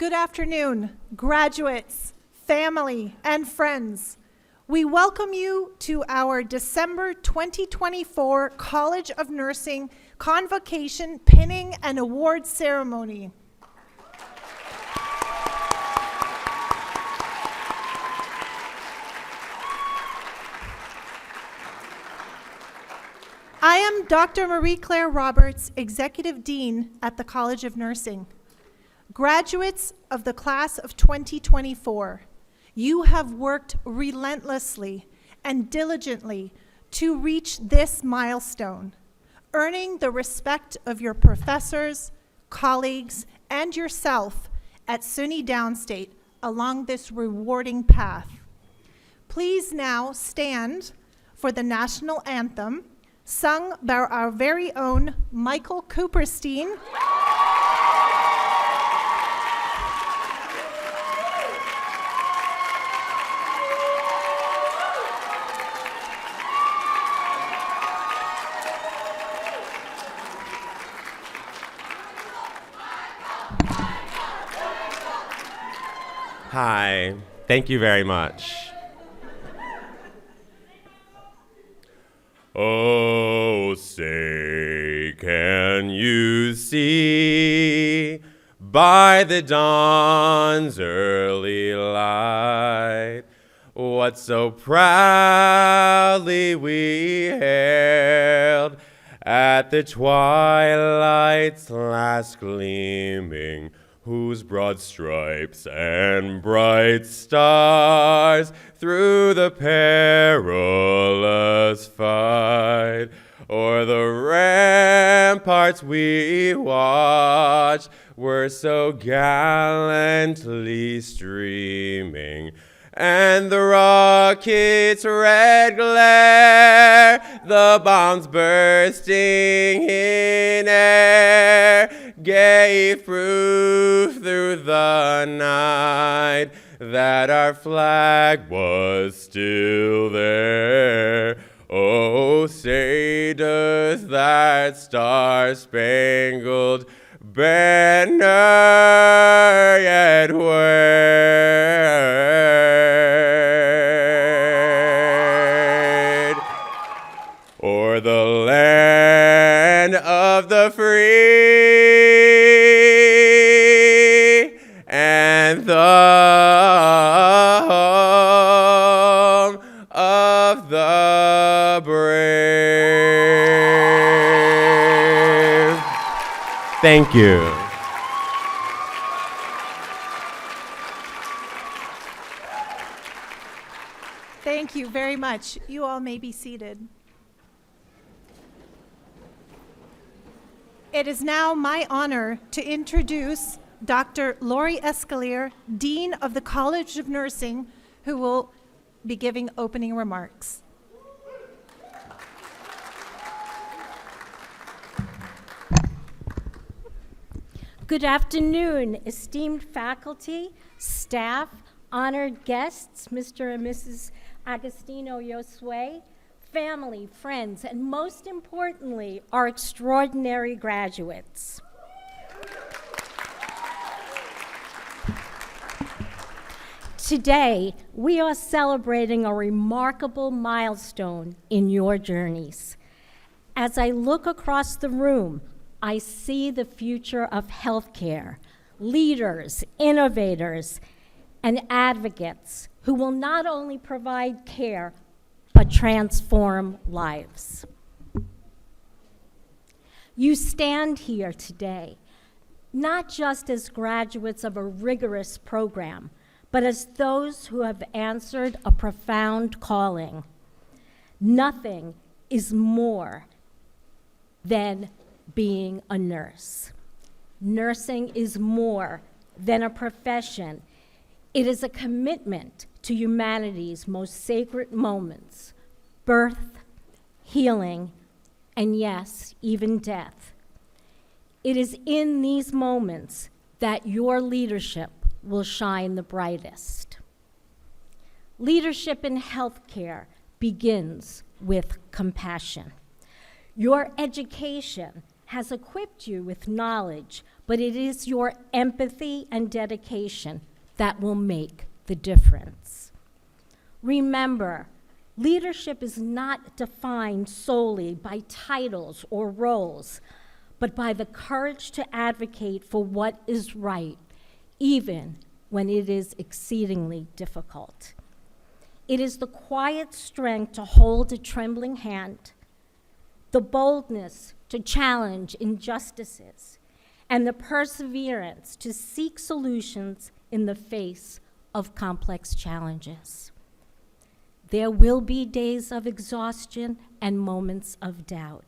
Good afternoon, graduates, family, and friends. We welcome you to our December 2024 College of Nursing Convocation Pinning and Award Ceremony. I am Dr. Marie-Claire Roberts, Executive Dean at the College of Nursing. Graduates of the class of 2024, you have worked relentlessly and diligently to reach this milestone, earning the respect of your professors, colleagues, and yourself at SUNY Downstate along this rewarding path. Please now stand for the national anthem, sung by our very own Michael Cooperstein. Hi, thank you very much. Oh, say, can you see by the dawn's early light what so proudly we hailed at the twilight's last gleaming, whose broad stripes and bright stars through the perilous fight o'er the ramparts we watched were so gallantly streaming, and the rocket's red glare, the bombs bursting in air, gave proof through the night that our flag was still there. Oh, say does that star-spangled banner yet wave o'er the land of the free and the home of the brave. Thank you. Thank you very much. You all may be seated. It is now my honor to introduce Dr. Lori Escalier, Dean of the College of Nursing, who will be giving opening remarks. Good afternoon, esteemed faculty, staff, honored guests, Mr. and Mrs. Agostino Josue, family, friends, and most importantly, our extraordinary graduates. Today, we are celebrating a remarkable milestone in your journeys. As I look across the room, I see the future of healthcare, leaders, innovators, and advocates who will not only provide care, but transform lives. You stand here today, not just as graduates of a rigorous program, but as those who have answered a profound calling. Nothing is more than being a nurse. Nursing is more than a profession. It is a commitment to humanity's most sacred moments: birth, healing, and yes, even death. It is in these moments that your leadership will shine the brightest. Leadership in healthcare begins with compassion. Your education has equipped you with knowledge, but it is your empathy and dedication that will make the difference. Remember, leadership is not defined solely by titles or roles, but by the courage to advocate for what is right, even when it is exceedingly difficult. It is the quiet strength to hold a trembling hand, the boldness to challenge injustices, and the perseverance to seek solutions in the face of complex challenges. There will be days of exhaustion and moments of doubt.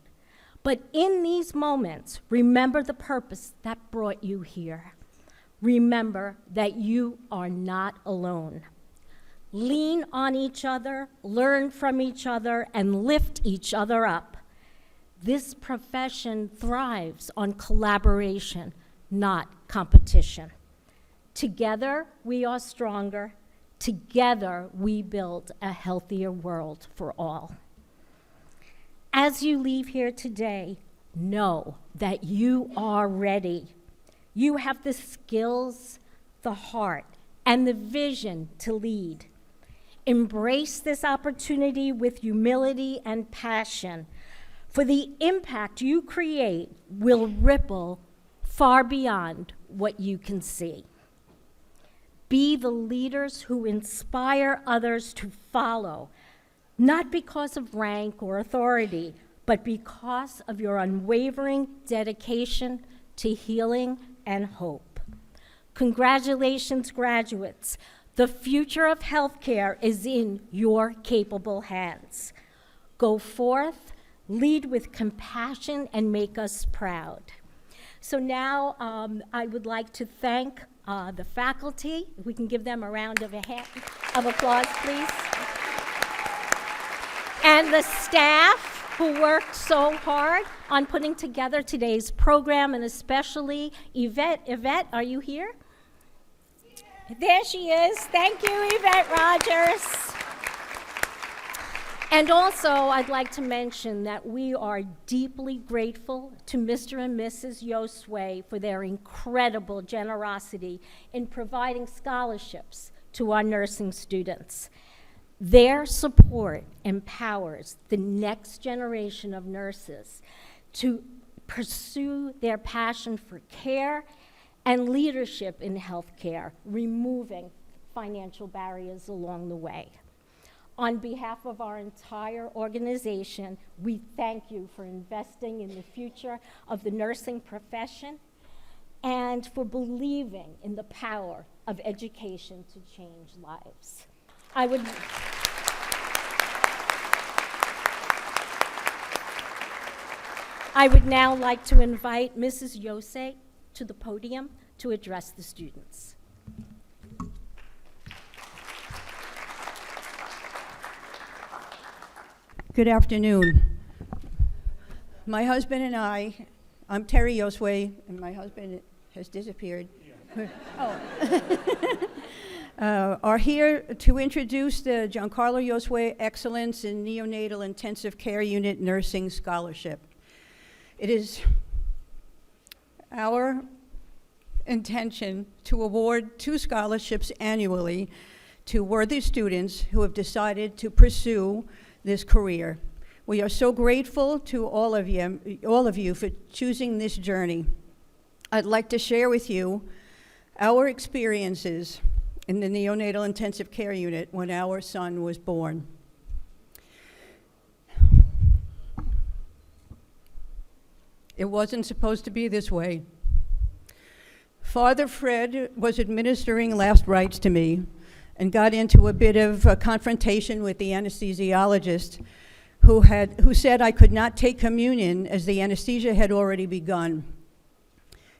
But in these moments, remember the purpose that brought you here. Remember that you are not alone. Lean on each other, learn from each other, and lift each other up. This profession thrives on collaboration, not competition. Together, we are stronger. Together, we build a healthier world for all. As you leave here today, know that you are ready. You have the skills, the heart, and the vision to lead. Embrace this opportunity with humility and passion, for the impact you create will ripple far beyond what you can see. Be the leaders who inspire others to follow, not because of rank or authority, but because of your unwavering dedication to healing and hope. Congratulations, graduates. The future of healthcare is in your capable hands. Go forth, lead with compassion, and make us proud. So now I would like to thank the faculty. We can give them a round of applause, please. And the staff who worked so hard on putting together today's program, and especially Yvette. Yvette, are you here? There she is. Thank you, Yvette Rogers. And also, I'd like to mention that we are deeply grateful to Mr. and Mrs. Yosway for their incredible generosity in providing scholarships to our nursing students. Their support empowers the next generation of nurses to pursue their passion for care and leadership in healthcare, removing financial barriers along the way. On behalf of our entire organization, we thank you for investing in the future of the nursing profession and for believing in the power of education to change lives. I would now like to invite Mrs. Yosei to the podium to address the students. Good afternoon. My husband and I'm Terry Yosway, and my husband has disappeared. Are here to introduce the Giancarlo Yosway Excellence in Neonatal Intensive Care Unit Nursing Scholarship. It is our intention to award 2 scholarships annually to worthy students who have decided to pursue this career. We are so grateful to all of you for choosing this journey. I'd like to share with you our experiences in the neonatal intensive care unit when our son was born. It wasn't supposed to be this way. Father Fred was administering last rites to me and got into a bit of a confrontation with the anesthesiologist who said I could not take communion as the anesthesia had already begun.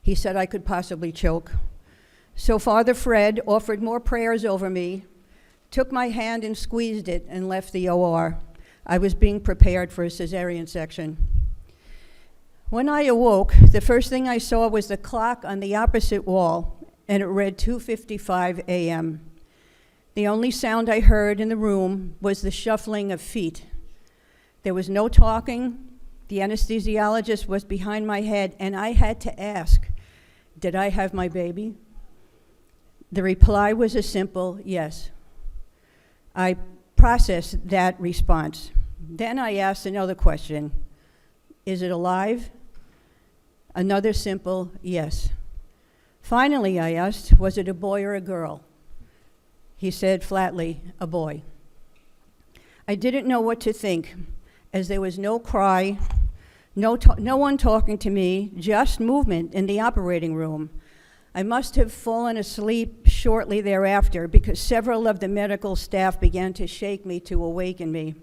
He said I could possibly choke. So Father Fred offered more prayers over me, took my hand and squeezed it, and left the OR. I was being prepared for a cesarean section. When I awoke, the first thing I saw was the clock on the opposite wall, and it read 2:55 a.m. The only sound I heard in the room was the shuffling of feet. There was no talking. The anesthesiologist was behind my head, and I had to ask, Did I have my baby? The reply was a simple yes. I processed that response. Then I asked another question. Is it alive? Another simple yes. Finally, I asked, was it a boy or a girl? He said flatly, a boy. I didn't know what to think, as there was no cry, no one talking to me, just movement in the operating room. I must have fallen asleep shortly thereafter because several of the medical staff began to shake me to awaken me.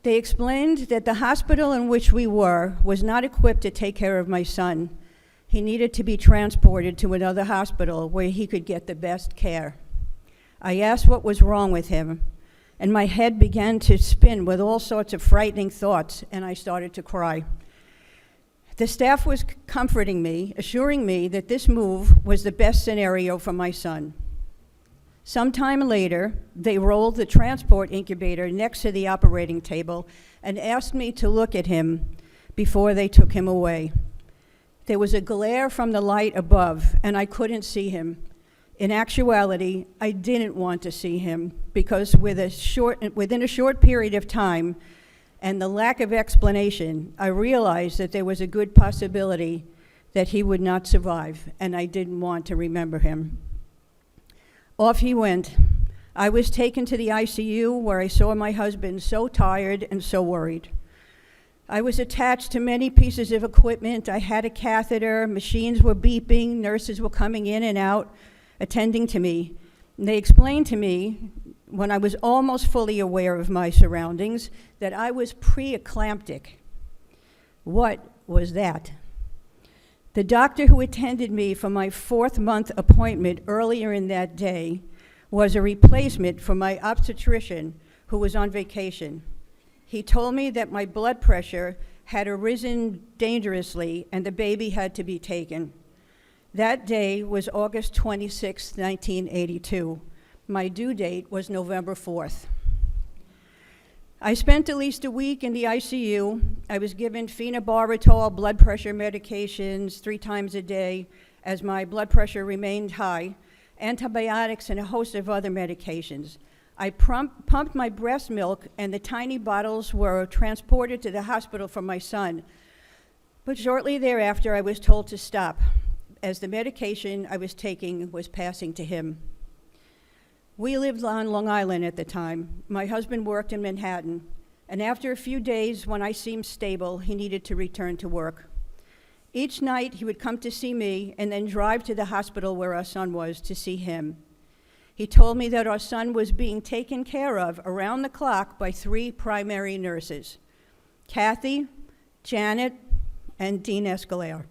They explained that the hospital in which we were was not equipped to take care of my son. He needed to be transported to another hospital where he could get the best care. I asked what was wrong with him, and my head began to spin with all sorts of frightening thoughts, and I started to cry. The staff was comforting me, assuring me that this move was the best scenario for my son. Sometime later, they rolled the transport incubator next to the operating table and asked me to look at him before they took him away. There was a glare from the light above, and I couldn't see him. In actuality, I didn't want to see him because within a short period of time and the lack of explanation, I realized that there was a good possibility that he would not survive, and I didn't want to remember him. Off he went. I was taken to the ICU where I saw my husband so tired and so worried. I was attached to many pieces of equipment. I had a catheter, machines were beeping, nurses were coming in and out, attending to me. And they explained to me, when I was almost fully aware of my surroundings, that I was preeclamptic. What was that? The doctor who attended me for my 4th-month appointment earlier in that day was a replacement for my obstetrician who was on vacation. He told me that my blood pressure had arisen dangerously and the baby had to be taken. That day was August 26, 1982. My due date was November 4th. I spent at least a week in the ICU. I was given phenobarbital blood pressure medications 3 times a day as my blood pressure remained high, antibiotics, and a host of other medications. I pumped my breast milk, and the tiny bottles were transported to the hospital for my son. But shortly thereafter, I was told to stop, as the medication I was taking was passing to him. We lived on Long Island at the time. My husband worked in Manhattan, and after a few days, when I seemed stable, he needed to return to work. Each night, he would come to see me and then drive to the hospital where our son was to see him. He told me that our son was being taken care of around the clock by 3 primary nurses, Kathy, Janet, and Dean Escalera.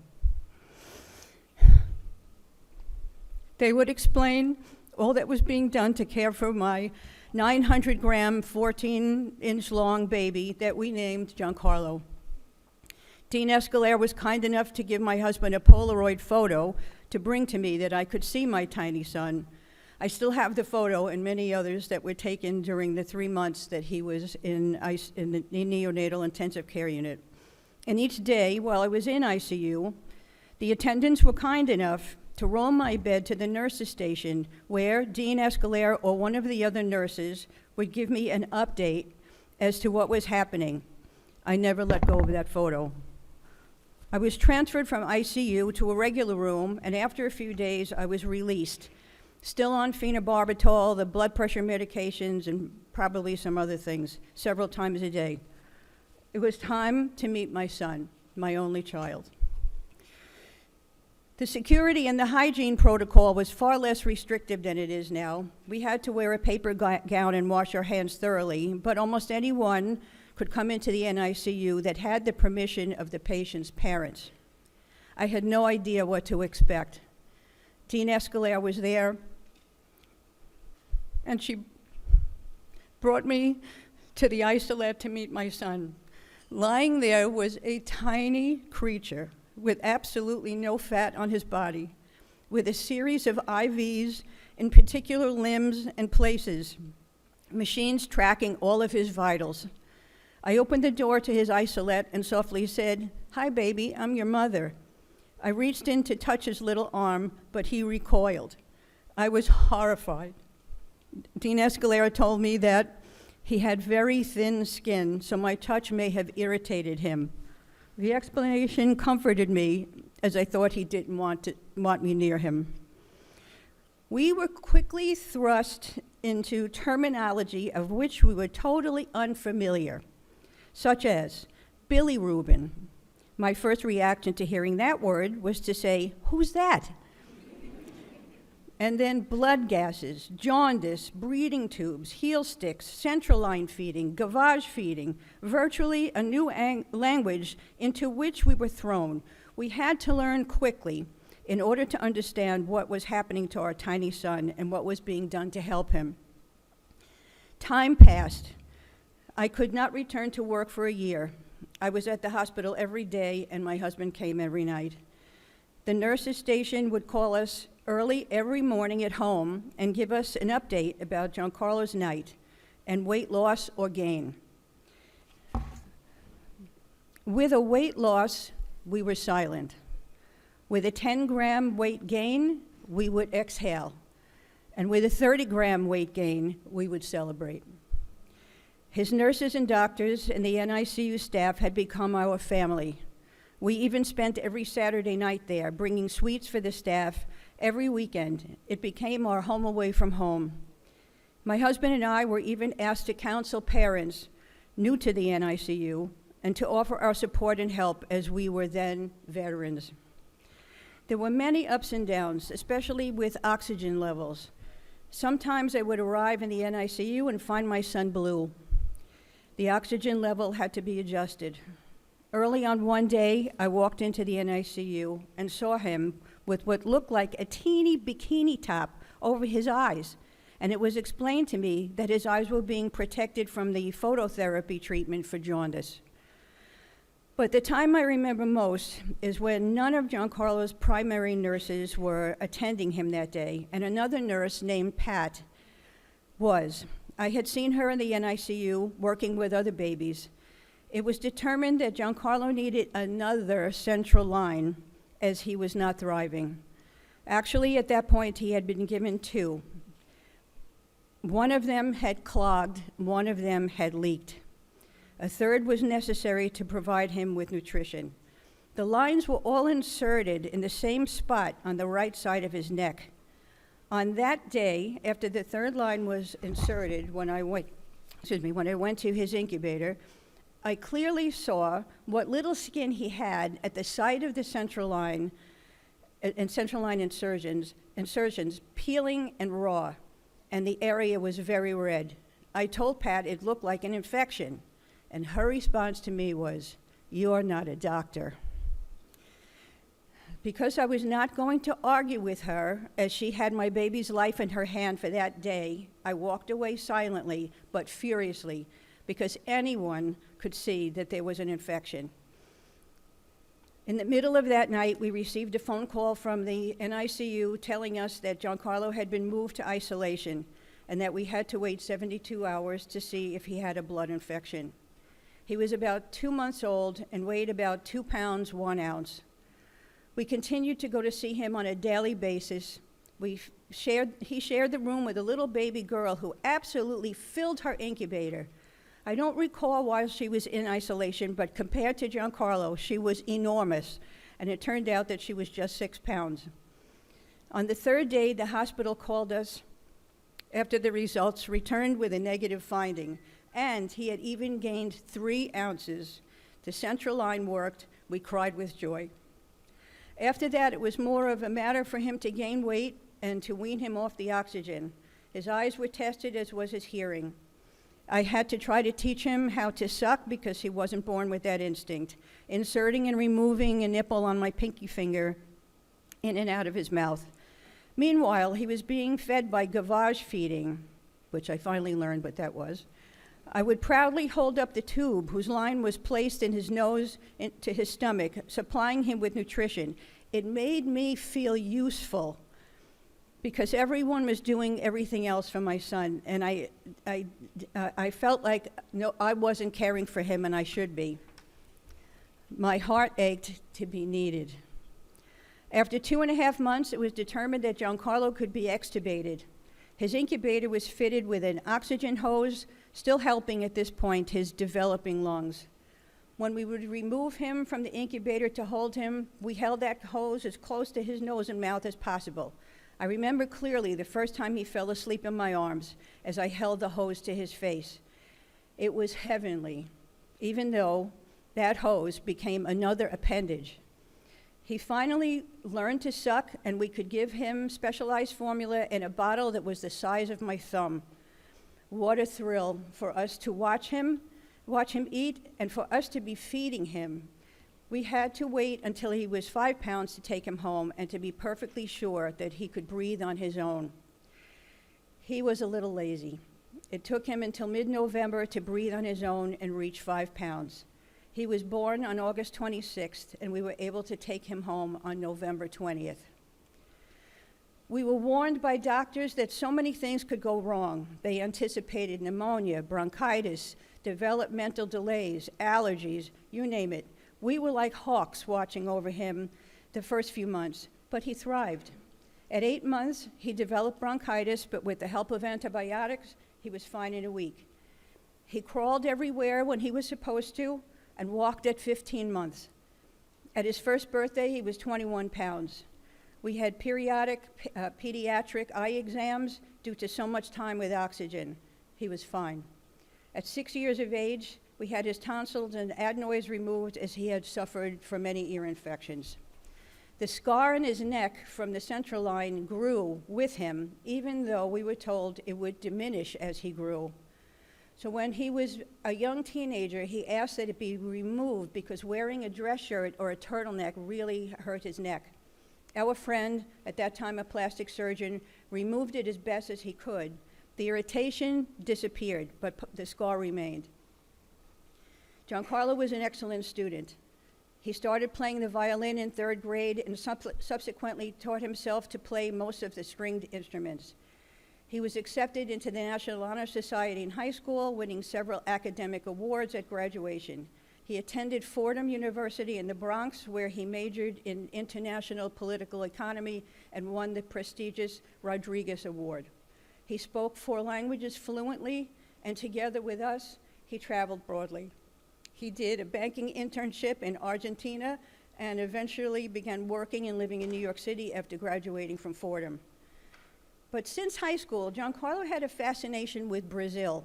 They would explain all that was being done to care for my 900-gram, 14-inch long baby that we named Giancarlo. Dean Escalera was kind enough to give my husband a Polaroid photo to bring to me that I could see my tiny son. I still have the photo and many others that were taken during the 3 months that he was in the neonatal intensive care unit. And each day while I was in ICU, the attendants were kind enough to roll my bed to the nurses' station where Dean Escalera or one of the other nurses would give me an update as to what was happening. I never let go of that photo. I was transferred from ICU to a regular room, and after a few days, I was released, still on phenobarbital, the blood pressure medications, and probably some other things, several times a day. It was time to meet my son, my only child. The security and the hygiene protocol was far less restrictive than it is now. We had to wear a paper gown and wash our hands thoroughly, but almost anyone could come into the NICU that had the permission of the patient's parents. I had no idea what to expect. Dean Escalera was there, and she brought me to the isolette to meet my son. Lying there was a tiny creature with absolutely no fat on his body, with a series of IVs in particular limbs and places, machines tracking all of his vitals. I opened the door to his isolette and softly said, "Hi, baby, I'm your mother." I reached in to touch his little arm, but he recoiled. I was horrified. Dean Escalera told me that he had very thin skin, so my touch may have irritated him. The explanation comforted me, as I thought he didn't want me near him. We were quickly thrust into terminology of which we were totally unfamiliar, such as bilirubin. My first reaction to hearing that word was to say, "Who's that?" And then blood gases, jaundice, breathing tubes, heel sticks, central line feeding, gavage feeding, virtually a new language into which we were thrown. We had to learn quickly in order to understand what was happening to our tiny son and what was being done to help him. Time passed. I could not return to work for a year. I was at the hospital every day, and my husband came every night. The nurses station would call us early every morning at home and give us an update about Giancarlo's night and weight loss or gain. With a weight loss, we were silent. With a 10-gram weight gain, we would exhale. And with a 30-gram weight gain, we would celebrate. His nurses and doctors and the NICU staff had become our family. We even spent every Saturday night there, bringing sweets for the staff every weekend. It became our home away from home. My husband and I were even asked to counsel parents new to the NICU and to offer our support and help, as we were then veterans. There were many ups and downs, especially with oxygen levels. Sometimes I would arrive in the NICU and find my son blue. The oxygen level had to be adjusted. Early on one day, I walked into the NICU and saw him with what looked like a teeny bikini top over his eyes. And it was explained to me that his eyes were being protected from the phototherapy treatment for jaundice. But the time I remember most is when none of Giancarlo's primary nurses were attending him that day, and another nurse named Pat was. I had seen her in the NICU working with other babies. It was determined that Giancarlo needed another central line, as he was not thriving. Actually, at that point, he had been given two. One of them had clogged, one of them had leaked. A third was necessary to provide him with nutrition. The lines were all inserted in the same spot on the right side of his neck. On that day, after the third line was inserted, when I went to his incubator, I clearly saw what little skin he had at the site of the central line and central line insertions peeling and raw, and the area was very red. I told Pat it looked like an infection, and her response to me was, "You're not a doctor." Because I was not going to argue with her, as she had my baby's life in her hand for that day, I walked away silently but furiously, because anyone could see that there was an infection. In the middle of that night, we received a phone call from the NICU telling us that Giancarlo had been moved to isolation and that we had to wait 72 hours to see if he had a blood infection. He was about 2 months old and weighed about 2 pounds, 1 ounce. We continued to go to see him on a daily basis. He shared the room with a little baby girl who absolutely filled her incubator. I don't recall why she was in isolation, but compared to Giancarlo, she was enormous, and it turned out that she was just 6 pounds. On the third day, the hospital called us after the results returned with a negative finding, and he had even gained 3 ounces. The central line worked. We cried with joy. After that, it was more of a matter for him to gain weight and to wean him off the oxygen. His eyes were tested, as was his hearing. I had to try to teach him how to suck because he wasn't born with that instinct, inserting and removing a nipple on my pinky finger in and out of his mouth. Meanwhile, he was being fed by gavage feeding, which I finally learned what that was. I would proudly hold up the tube whose line was placed in his nose to his stomach, supplying him with nutrition. It made me feel useful because everyone was doing everything else for my son, and I felt like I wasn't caring for him, and I should be. My heart ached to be needed. After 2.5 months, it was determined that Giancarlo could be extubated. His incubator was fitted with an oxygen hose, still helping at this point his developing lungs. When we would remove him from the incubator to hold him, we held that hose as close to his nose and mouth as possible. I remember clearly the first time he fell asleep in my arms as I held the hose to his face. It was heavenly, even though that hose became another appendage. He finally learned to suck, and we could give him specialized formula in a bottle that was the size of my thumb. What a thrill for us to watch him eat, and for us to be feeding him. We had to wait until he was 5 pounds to take him home and to be perfectly sure that he could breathe on his own. He was a little lazy. It took him until mid-November to breathe on his own and reach 5 pounds. He was born on August 26th, and we were able to take him home on November 20th. We were warned by doctors that so many things could go wrong. They anticipated pneumonia, bronchitis, developmental delays, allergies, you name it. We were like hawks watching over him the first few months, but he thrived. At 8 months, he developed bronchitis, but with the help of antibiotics, he was fine in a week. He crawled everywhere when he was supposed to and walked at 15 months. At his first birthday, he was 21 pounds. We had periodic pediatric eye exams due to so much time with oxygen. He was fine. At 6 years of age, we had his tonsils and adenoids removed as he had suffered from many ear infections. The scar in his neck from the central line grew with him, even though we were told it would diminish as he grew. So when he was a young teenager, he asked that it be removed because wearing a dress shirt or a turtleneck really hurt his neck. Our friend, at that time a plastic surgeon, removed it as best as he could. The irritation disappeared, but the scar remained. Giancarlo was an excellent student. He started playing the violin in 3rd grade and subsequently taught himself to play most of the stringed instruments. He was accepted into the National Honor Society in high school, winning several academic awards at graduation. He attended Fordham University in the Bronx, where he majored in international political economy and won the prestigious Rodriguez Award. He spoke 4 languages fluently, and together with us, he traveled broadly. He did a banking internship in Argentina and eventually began working and living in New York City after graduating from Fordham. But since high school, Giancarlo had a fascination with Brazil.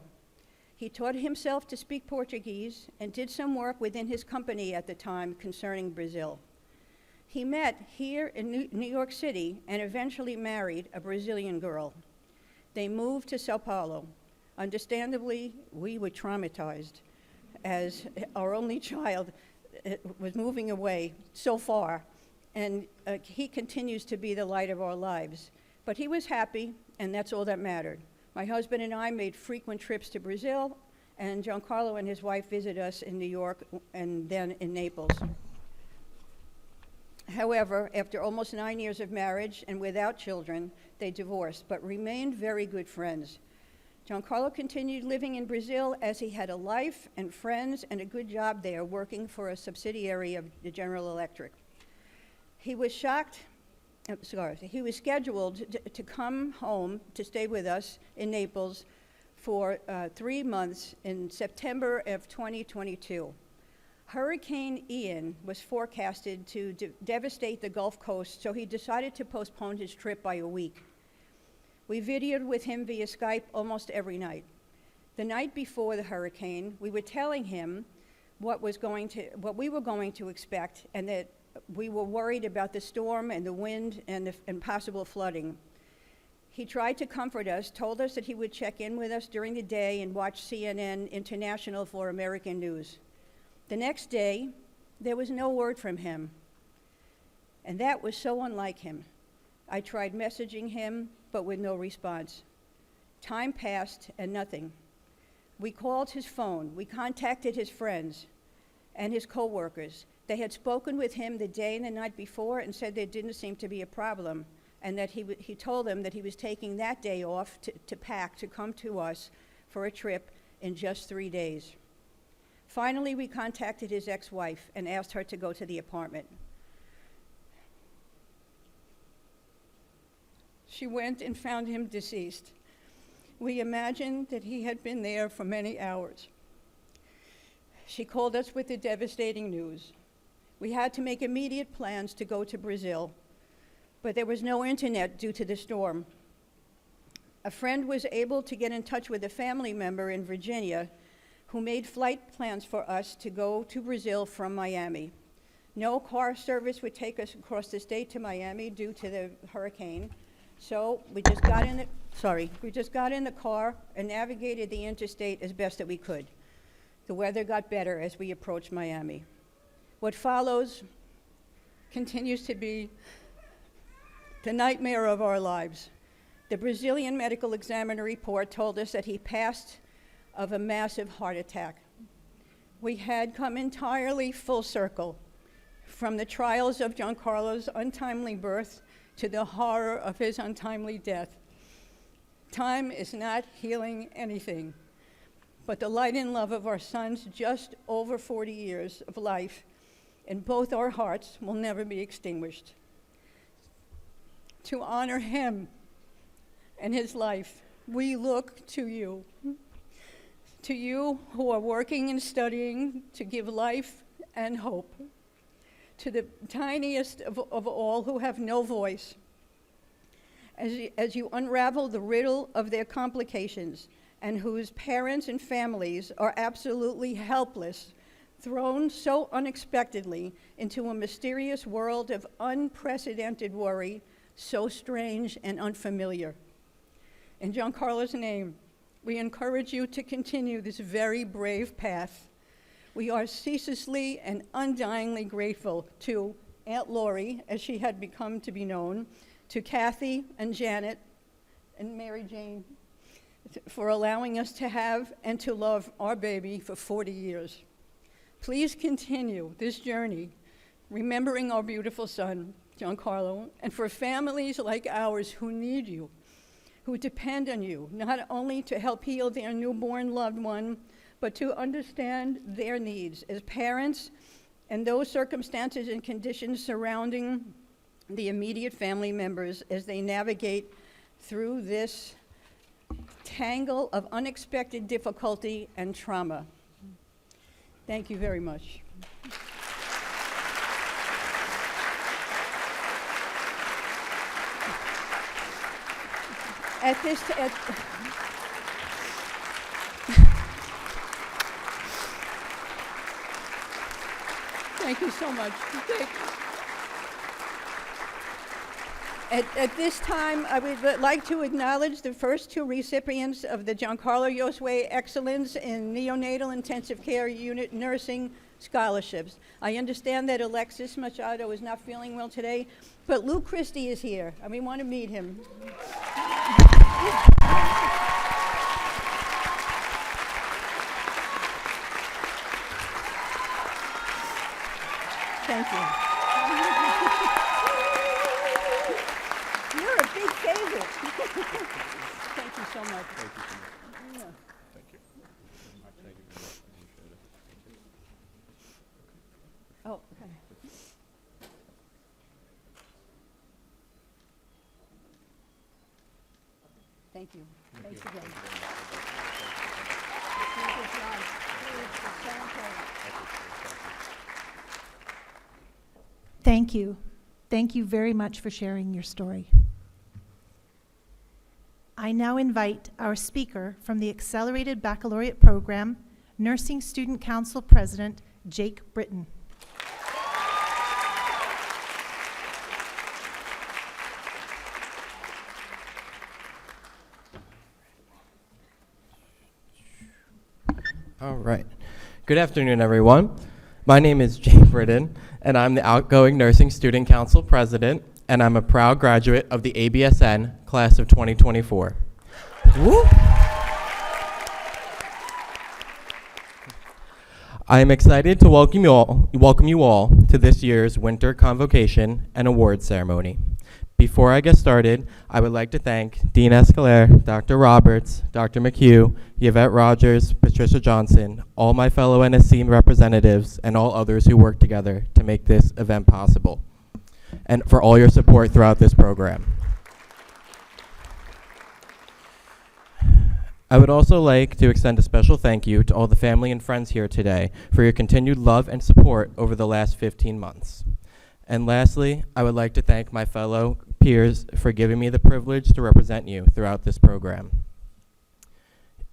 He taught himself to speak Portuguese and did some work within his company at the time concerning Brazil. He met here in New York City and eventually married a Brazilian girl. They moved to Sao Paulo. Understandably, we were traumatized as our only child was moving away so far, and he continues to be the light of our lives. But he was happy, and that's all that mattered. My husband and I made frequent trips to Brazil, and Giancarlo and his wife visit us in New York and then in Naples. However, after almost 9 years of marriage and without children, they divorced, but remained very good friends. Giancarlo continued living in Brazil as he had a life and friends and a good job there, working for a subsidiary of the General Electric. He was scheduled to come home to stay with us in Naples for 3 months in September of 2022. Hurricane Ian was forecasted to devastate the Gulf Coast, so he decided to postpone his trip by a week. We videoed with him via Skype almost every night. The night before the hurricane, we were telling him what we were going to expect, and that we were worried about the storm and the wind and possible flooding. He tried to comfort us, told us that he would check in with us during the day and watch CNN International for American news. The next day, there was no word from him, and that was so unlike him. I tried messaging him, but with no response. Time passed and nothing. We called his phone. We contacted his friends and his coworkers. They had spoken with him the day and the night before and said there didn't seem to be a problem, and that he told them that he was taking that day off to pack to come to us for a trip in just 3 days. Finally, we contacted his ex-wife and asked her to go to the apartment. she went and found him deceased. We imagined that he had been there for many hours. She called us with the devastating news. We had to make immediate plans to go to Brazil, but there was no internet due to the storm. A friend was able to get in touch with a family member in Virginia who made flight plans for us to go to Brazil from Miami. No car service would take us across the state to Miami due to the hurricane, so we just got in the car and navigated the interstate as best that we could. The weather got better as we approached Miami. What follows continues to be the nightmare of our lives. The Brazilian medical examiner report told us that he passed of a massive heart attack. We had come entirely full circle from the trials of Giancarlo's untimely birth to the horror of his untimely death. Time is not healing anything, but the light and love of our son's just over 40 years of life in both our hearts will never be extinguished. To honor him and his life, we look to you who are working and studying to give life and hope, to the tiniest of all who have no voice, as you unravel the riddle of their complications and whose parents and families are absolutely helpless, thrown so unexpectedly into a mysterious world of unprecedented worry, so strange and unfamiliar. In Giancarlo's name, we encourage you to continue this very brave path. We are ceaselessly and undyingly grateful to Aunt Lori, as she had become to be known, to Kathy and Janet and Mary Jane for allowing us to have and to love our baby for 40 years. Please continue this journey, remembering our beautiful son, Giancarlo, and for families like ours who need you, who depend on you, not only to help heal their newborn loved one, but to understand their needs as parents and those circumstances and conditions surrounding the immediate family members as they navigate through this tangle of unexpected difficulty and trauma. Thank you very much. Thank you so much. At this time, I would like to acknowledge the first two recipients of the Giancarlo Josue Excellence in Neonatal Intensive Care Unit Nursing Scholarships. I understand that Alexis Machado is not feeling well today, but Lou Christie is here, and we want to meet him. Thank you. You're a big favorite. Thank you so much. Thank you so much. Yeah. Thank you. Oh, okay. Thank you. Thanks again. Good job. Thank you. Thank you very much for sharing your story. I now invite our speaker from the Accelerated Baccalaureate Program, Nursing Student Council President, Jake Britton. All right. Good afternoon, everyone. My name is Jake Britton, and I'm the outgoing Nursing Student Council President, and I'm a proud graduate of the ABSN class of 2024. Woo! I am excited to welcome you all to this year's Winter Convocation and Awards Ceremony. Before I get started, I would like to thank Dean Escalaire, Dr. Roberts, Dr. McHugh, Yvette Rogers, Patricia Johnson, all my fellow NSC representatives, and all others who worked together to make this event possible, and for all your support throughout this program. I would also like to extend a special thank you to all the family and friends here today for your continued love and support over the last 15 months. And lastly, I would like to thank my fellow peers for giving me the privilege to represent you throughout this program.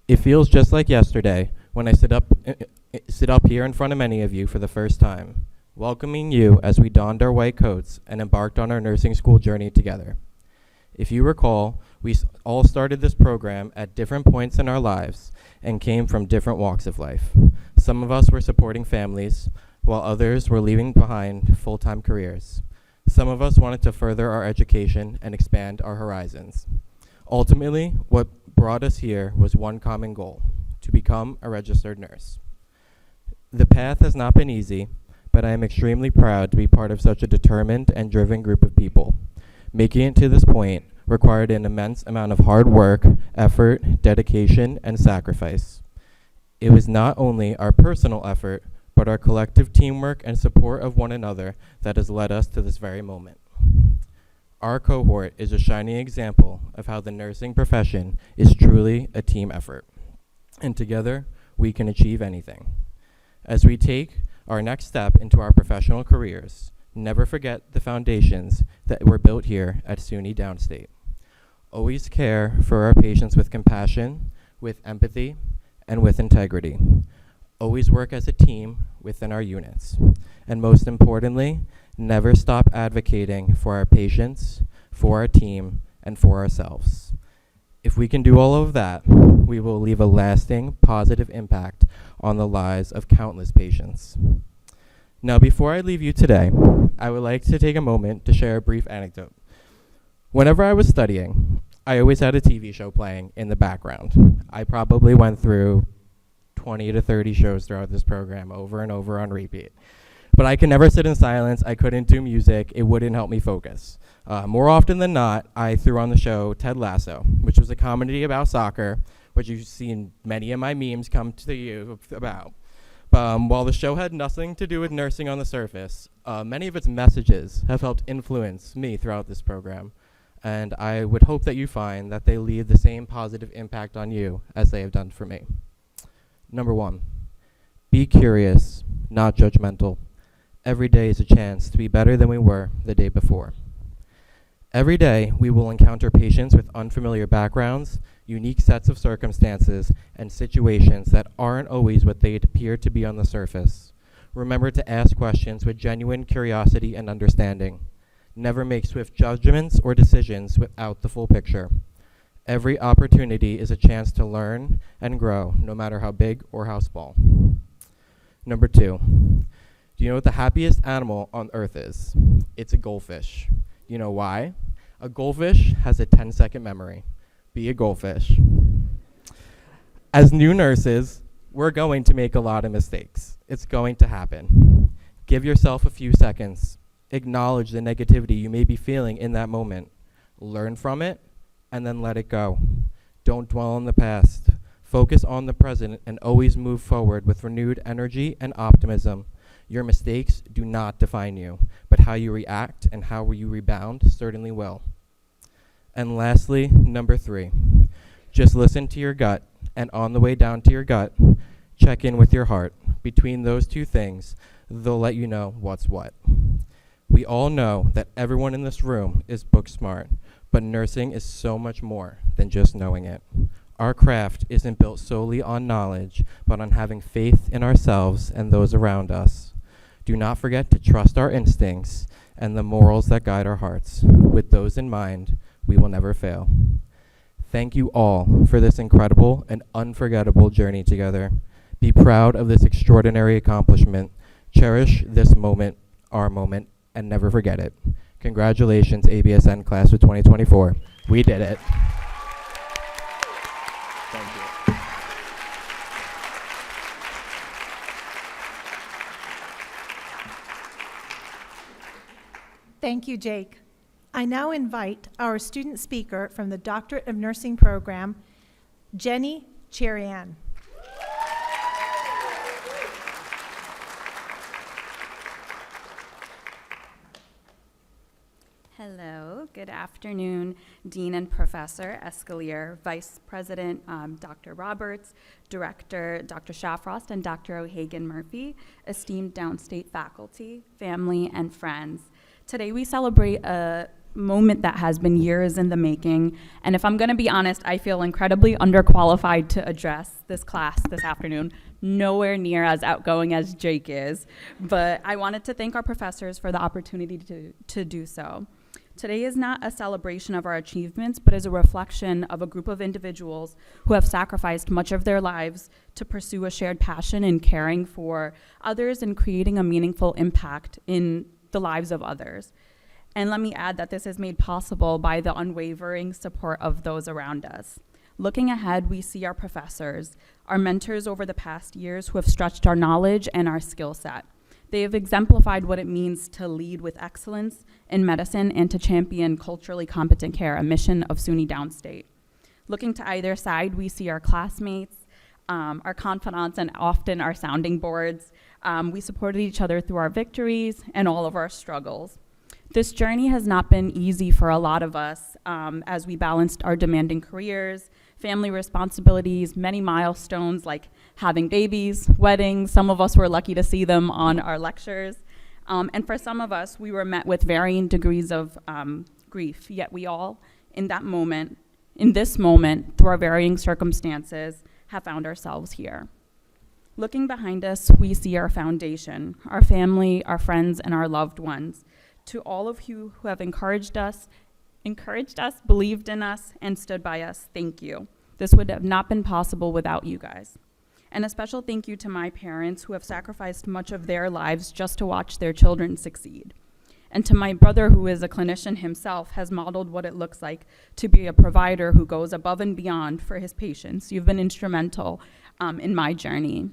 It feels just like yesterday when I sit up here in front of many of you for the first time, welcoming you as we donned our white coats and embarked on our nursing school journey together. If you recall, we all started this program at different points in our lives and came from different walks of life. Some of us were supporting families, while others were leaving behind full-time careers. Some of us wanted to further our education and expand our horizons. Ultimately, what brought us here was one common goal: to become a registered nurse. The path has not been easy, but I am extremely proud to be part of such a determined and driven group of people. Making it to this point required an immense amount of hard work, effort, dedication, and sacrifice. It was not only our personal effort, but our collective teamwork and support of one another that has led us to this very moment. Our cohort is a shining example of how the nursing profession is truly a team effort, and together we can achieve anything. As we take our next step into our professional careers, never forget the foundations that were built here at SUNY Downstate. Always care for our patients with compassion, with empathy, and with integrity. Always work as a team within our units. And most importantly, never stop advocating for our patients, for our team, and for ourselves. If we can do all of that, we will leave a lasting, positive impact on the lives of countless patients. Now, before I leave you today, I would like to take a moment to share a brief anecdote. Whenever I was studying, I always had a TV show playing in the background. I probably went through 20 to 30 shows throughout this program over and over on repeat. But I could never sit in silence. I couldn't do music. It wouldn't help me focus. More often than not, I threw on the show Ted Lasso, which was a comedy about soccer, which you've seen many of my memes come to you about. While the show had nothing to do with nursing on the surface, many of its messages have helped influence me throughout this program. And I would hope that you find that they leave the same positive impact on you as they have done for me. Number 1, be curious, not judgmental. Every day is a chance to be better than we were the day before. Every day, we will encounter patients with unfamiliar backgrounds, unique sets of circumstances, and situations that aren't always what they appear to be on the surface. Remember to ask questions with genuine curiosity and understanding. Never make swift judgments or decisions without the full picture. Every opportunity is a chance to learn and grow, no matter how big or how small. Number 2, do you know what the happiest animal on earth is? It's a goldfish. You know why? A goldfish has a 10-second memory. Be a goldfish. As new nurses, we're going to make a lot of mistakes. It's going to happen. Give yourself a few seconds. Acknowledge the negativity you may be feeling in that moment. Learn from it, and then let it go. Don't dwell on the past. Focus on the present and always move forward with renewed energy and optimism. Your mistakes do not define you, but how you react and how you rebound certainly will. And lastly, number 3, just listen to your gut, and on the way down to your gut, check in with your heart. Between those two things, they'll let you know what's what. We all know that everyone in this room is book smart, but nursing is so much more than just knowing it. Our craft isn't built solely on knowledge, but on having faith in ourselves and those around us. Do not forget to trust our instincts and the morals that guide our hearts. With those in mind, we will never fail. Thank you all for this incredible and unforgettable journey together. Be proud of this extraordinary accomplishment. Cherish this moment, our moment, and never forget it. Congratulations, ABSN Class of 2024. We did it. Thank you. Thank you, Jake. I now invite our student speaker from the Doctorate of Nursing program, Jenny Cherian. Hello, good afternoon, Dean and Professor Escalier, Vice President Dr. Roberts, Director Dr. Shafrost, and Dr. O'Hagan-Murphy, esteemed Downstate faculty, family, and friends. Today we celebrate a moment that has been years in the making, and if I'm going to be honest, I feel incredibly underqualified to address this class this afternoon. Nowhere near as outgoing as Jake is, but I wanted to thank our professors for the opportunity to do so. Today is not a celebration of our achievements, but is a reflection of a group of individuals who have sacrificed much of their lives to pursue a shared passion in caring for others and creating a meaningful impact in the lives of others. And let me add that this is made possible by the unwavering support of those around us. Looking ahead, we see our professors, our mentors over the past years who have stretched our knowledge and our skill set. They have exemplified what it means to lead with excellence in medicine and to champion culturally competent care, a mission of SUNY Downstate. Looking to either side, we see our classmates, our confidants, and often our sounding boards. We supported each other through our victories and all of our struggles. This journey has not been easy for a lot of us as we balanced our demanding careers, family responsibilities, many milestones like having babies, weddings. Some of us were lucky to see them on our lectures. And for some of us, we were met with varying degrees of grief, yet we all, in this moment, through our varying circumstances, have found ourselves here. Looking behind us, we see our foundation, our family, our friends, and our loved ones. To all of you who have encouraged us, believed in us, and stood by us, thank you. This would have not been possible without you guys. And a special thank you to my parents who have sacrificed much of their lives just to watch their children succeed. And to my brother, who is a clinician himself, has modeled what it looks like to be a provider who goes above and beyond for his patients. You've been instrumental in my journey.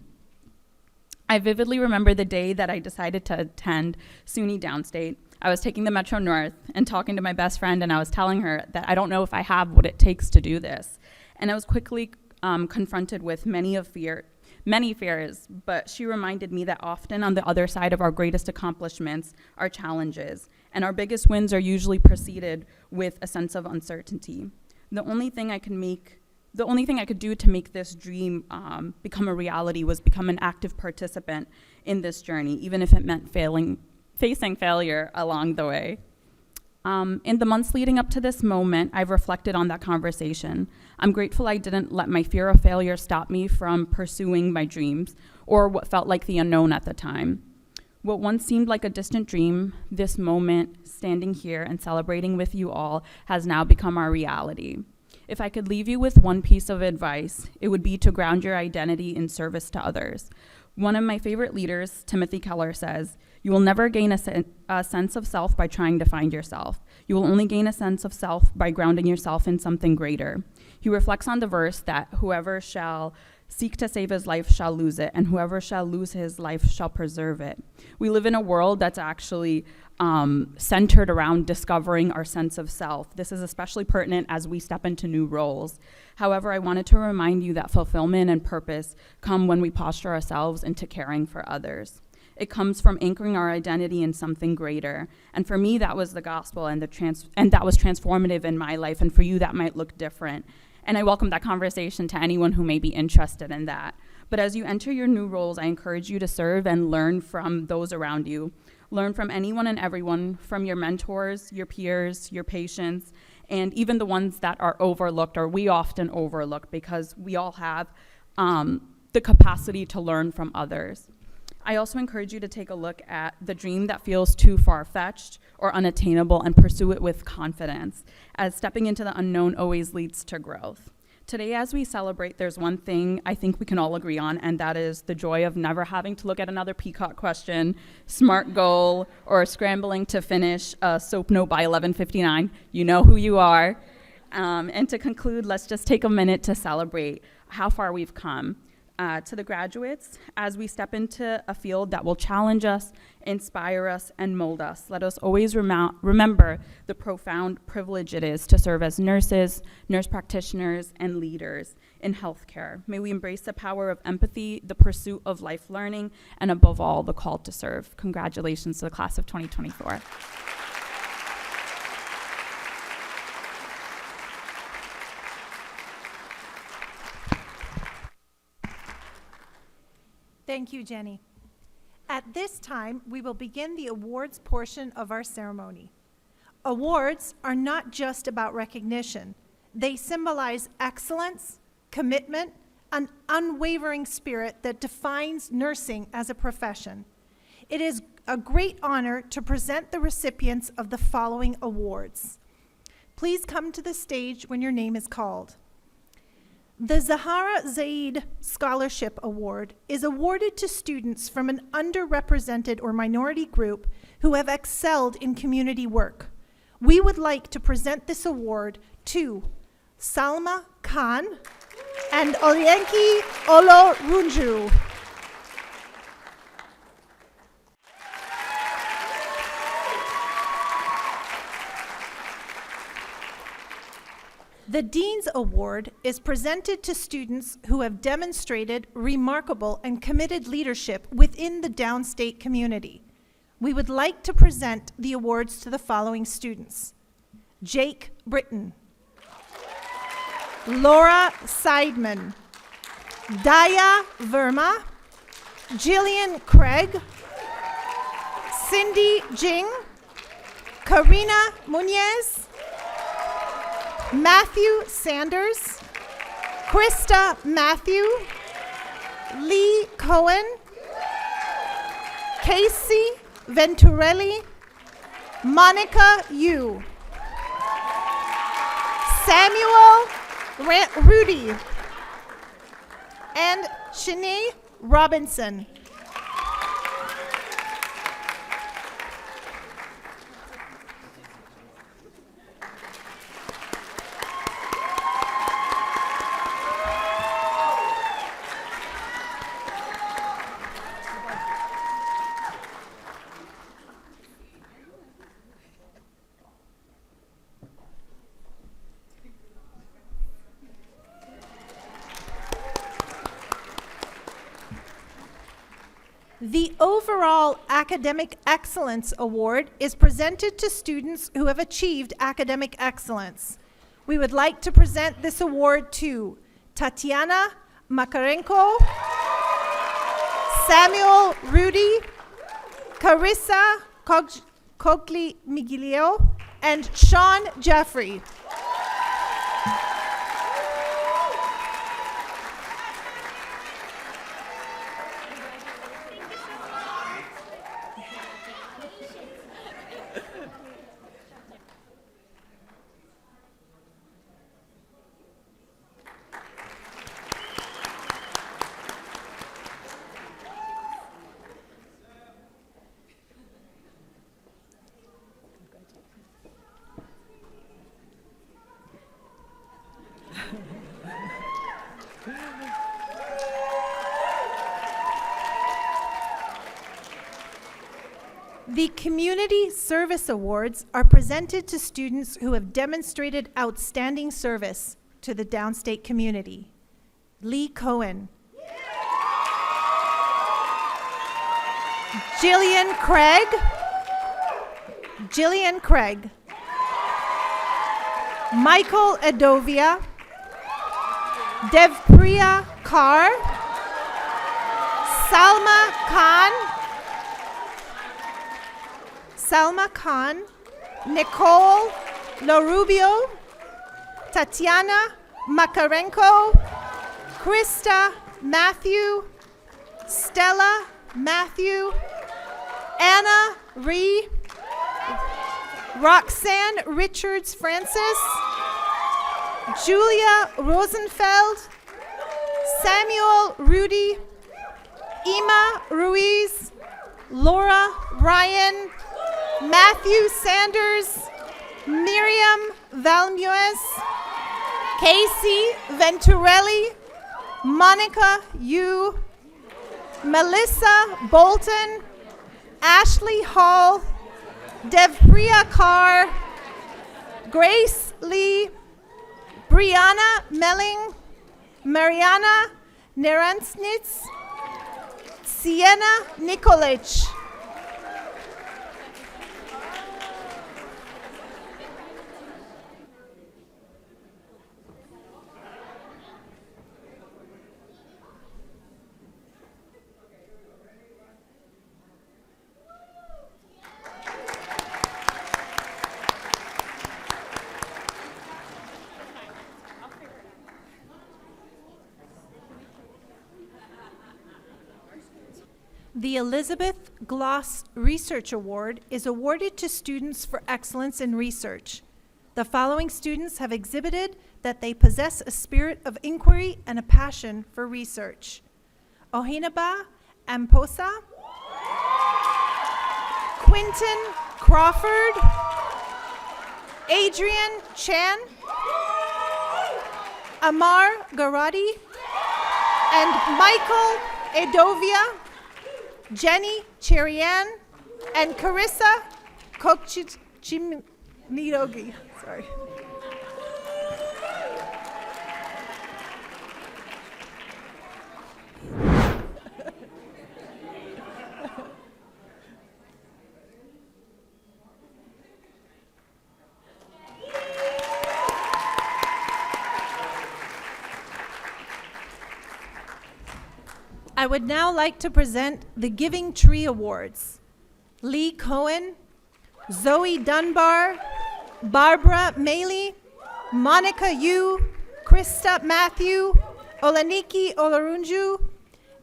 I vividly remember the day that I decided to attend SUNY Downstate. I was taking the Metro North and talking to my best friend, and I was telling her that I don't know if I have what it takes to do this. And I was quickly confronted with many fears, but she reminded me that often on the other side of our greatest accomplishments are challenges, and our biggest wins are usually preceded with a sense of uncertainty. The only thing I could do to make this dream become a reality was become an active participant in this journey, even if it meant facing failure along the way. In the months leading up to this moment, I've reflected on that conversation. I'm grateful I didn't let my fear of failure stop me from pursuing my dreams or what felt like the unknown at the time. What once seemed like a distant dream, this moment, standing here and celebrating with you all, has now become our reality. If I could leave you with one piece of advice, it would be to ground your identity in service to others. One of my favorite leaders, Timothy Keller, says, "You will never gain a sense of self by trying to find yourself. You will only gain a sense of self by grounding yourself in something greater." He reflects on the verse that whoever shall seek to save his life shall lose it, and whoever shall lose his life shall preserve it. We live in a world that's actually centered around discovering our sense of self. This is especially pertinent as we step into new roles. However, I wanted to remind you that fulfillment and purpose come when we posture ourselves into caring for others. It comes from anchoring our identity in something greater. And for me, that was the gospel, and that was transformative in my life. And for you, that might look different. And I welcome that conversation to anyone who may be interested in that. But as you enter your new roles, I encourage you to serve and learn from those around you. Learn from anyone and everyone, from your mentors, your peers, your patients, and even the ones that are overlooked, or we often overlook, because we all have the capacity to learn from others. I also encourage you to take a look at the dream that feels too far-fetched or unattainable and pursue it with confidence, as stepping into the unknown always leads to growth. Today, as we celebrate, there's one thing I think we can all agree on, and that is the joy of never having to look at another Peacock question, SMART goal, or scrambling to finish a SOAP note by 11:59. You know who you are. And to conclude, let's just take a minute to celebrate how far we've come. To the graduates, as we step into a field that will challenge us, inspire us, and mold us, let us always remember the profound privilege it is to serve as nurses, nurse practitioners, and leaders in healthcare. May we embrace the power of empathy, the pursuit of life learning, and above all, the call to serve. Congratulations to the class of 2024. Thank you, Jenny. At this time, we will begin the awards portion of our ceremony. Awards are not just about recognition. They symbolize excellence, commitment, an unwavering spirit that defines nursing as a profession. It is a great honor to present the recipients of the following awards. Please come to the stage when your name is called. The Zahara Zaid Scholarship Award is awarded to students from an underrepresented or minority group who have excelled in community work. We would like to present this award to Salma Khan and Olyenki Olorunju. The Dean's Award is presented to students who have demonstrated remarkable and committed leadership within the downstate community. We would like to present the awards to the following students: Jake Britton, Laura Seidman, Daya Verma, Jillian Craig, Cindy Jing, Karina Munez, Matthew Sanders, Krista Matthew, Lee Cohen, Casey Venturelli, Monica Yu, Samuel Rudy, and Shanae Robinson. The overall Academic Excellence Award is presented to students who have achieved academic excellence. We would like to present this award to Tatiana Makarenko, Samuel Rudy, Carissa Cogli-Migilio, and Sean Jeffrey. The Community Service Awards are presented to students who have demonstrated outstanding service to the downstate community. Lee Cohen. Jillian Craig. Michael Edovia. Devpriya Kaur. Salma Khan, Nicole LaRubio, Tatiana Makarenko, Krista Matthew, Stella Matthew, Anna Ree, Roxanne Richards Francis, Julia Rosenfeld, Samuel Rudy, Ima Ruiz, Laura Ryan, Matthew Sanders, Miriam Valmuez, Casey Venturelli, Monica Yu, Melissa Bolton, Ashley Hall, Devpriya Kaur, Grace Lee, Brianna Melling, Mariana Neransnitz, Sienna Nikolic. The Elizabeth Gloss Research Award is awarded to students for excellence in research. The following students have exhibited that they possess a spirit of inquiry and a passion for research: Ohinaba Amposa, Quinton Crawford, Adrian Chan, Amar Garadi, and Michael Edovia, Jenny Cherian, and Carissa Kokchinidogi. Sorry. I would now like to present the Giving Tree Awards. Lee Cohen, Zoe Dunbar, Barbara Maley, Monica Yu, Krista Matthew, Olaniki Olarunju,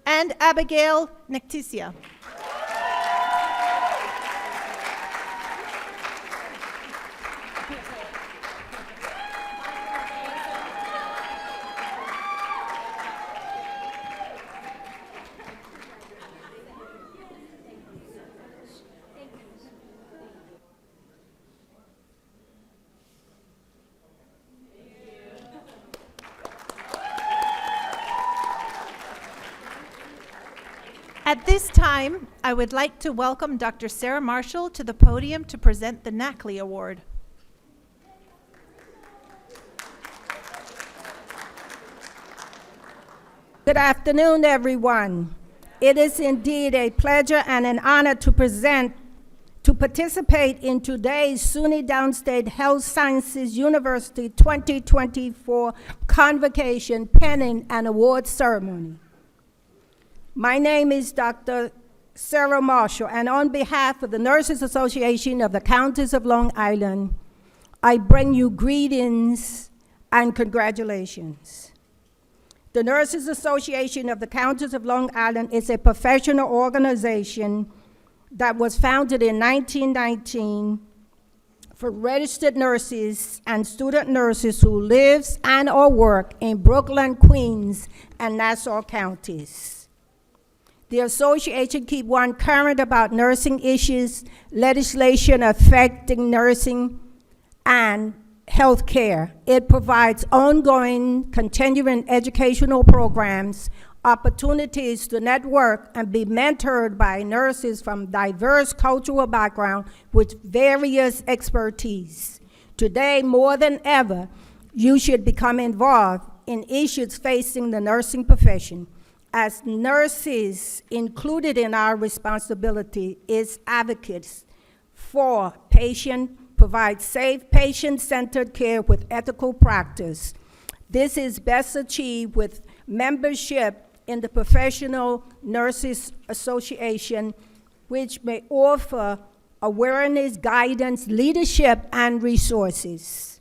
and Abigail Nectisia. At this time, I would like to welcome Dr. Sarah Marshall to the podium to present the NACLI Award. Good afternoon, everyone. It is indeed a pleasure and an honor to participate in today's SUNY Downstate Health Sciences University 2024 Convocation Penning and Award Ceremony. My name is Dr. Sarah Marshall, and on behalf of the Nurses Association of the Counties of Long Island, I bring you greetings and congratulations. The Nurses Association of the Counties of Long Island is a professional organization that was founded in 1919 for registered nurses and student nurses who live and or work in Brooklyn, Queens, and Nassau counties. The association keeps one current about nursing issues, legislation affecting nursing, and health care. It provides ongoing, continuing educational programs, opportunities to network and be mentored by nurses from diverse cultural backgrounds with various expertise. Today, more than ever, you should become involved in issues facing the nursing profession. As nurses, included in our responsibility is advocates for patient, provide safe, patient-centered care with ethical practice. This is best achieved with membership in the Professional Nurses Association, which may offer awareness, guidance, leadership, and resources.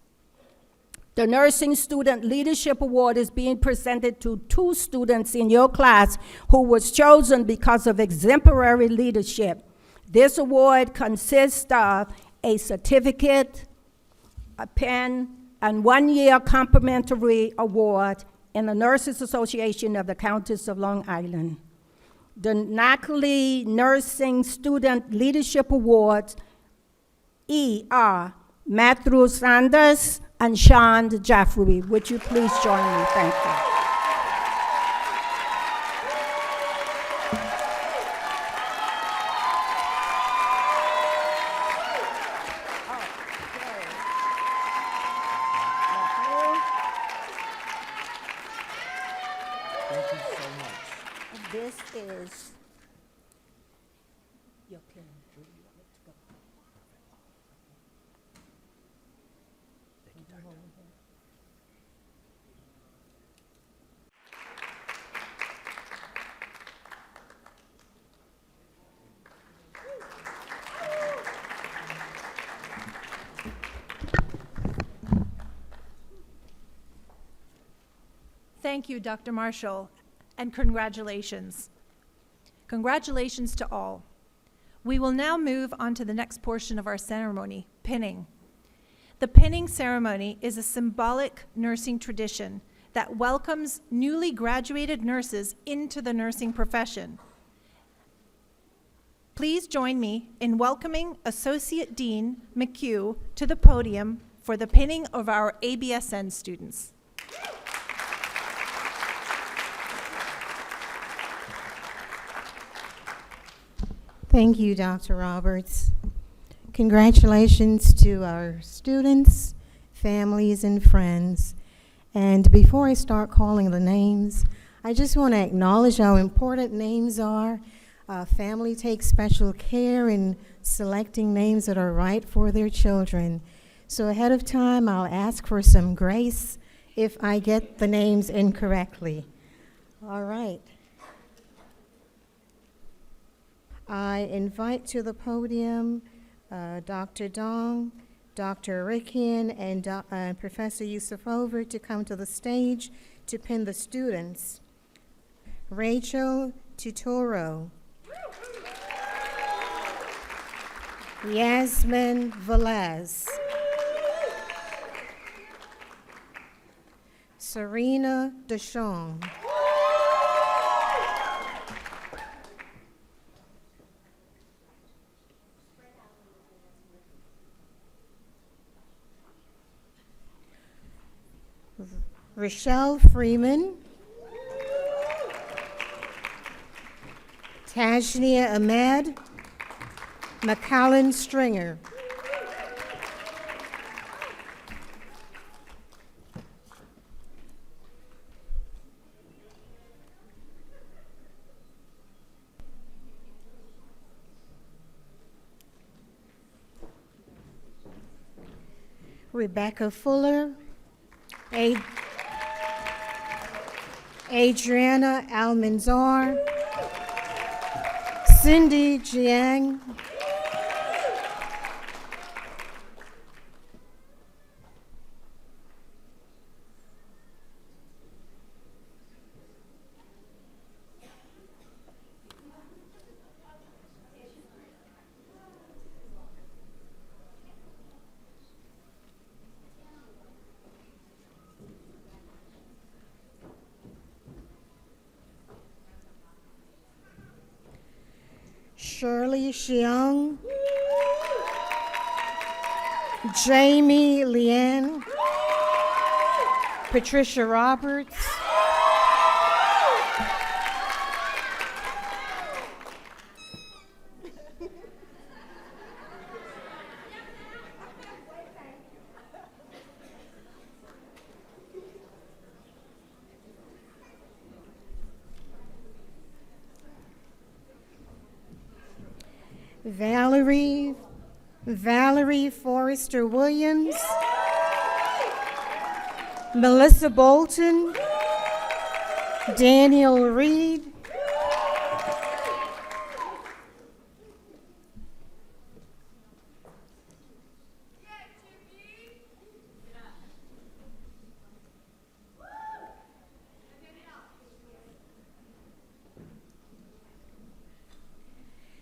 The Nursing Student Leadership Award is being presented to 2 students in your class who was chosen because of exemplary leadership. This award consists of a certificate, a pen, and 1-year complimentary award in the Nurses Association of the Counties of Long Island. The NACLI Nursing Student Leadership Awards are Matthew Sanders and Sean Jaffrey. Would you please join me? Thank you. Thank you so much. This is your pen. Thank you, Dr. Marshall, and congratulations. Congratulations to all. We will now move on to the next portion of our ceremony, pinning. The pinning ceremony is a symbolic nursing tradition that welcomes newly graduated nurses into the nursing profession. Please join me in welcoming Associate Dean McHugh to the podium for the pinning of our ABSN students. Thank you, Dr. Roberts. Congratulations to our students, families, and friends. And before I start calling the names, I just want to acknowledge how important names are. Family takes special care in selecting names that are right for their children. So ahead of time, I'll ask for some grace if I get the names incorrectly. All right. I invite to the podium Dr. Dong, Dr. Rikian, and Professor Yusufover to come to the stage to pin the students. Rachel Tutoro, Yasmin Velez, Serena Deschamps, Rochelle Freeman, Tajnia Ahmed, McCallan Stringer. Rebecca Fuller, Adriana Almanzar, Cindy Jiang, Shirley Xiong, Jamie Lian, Patricia Roberts, Valerie Forrester Williams, Melissa Bolton, Daniel Reed,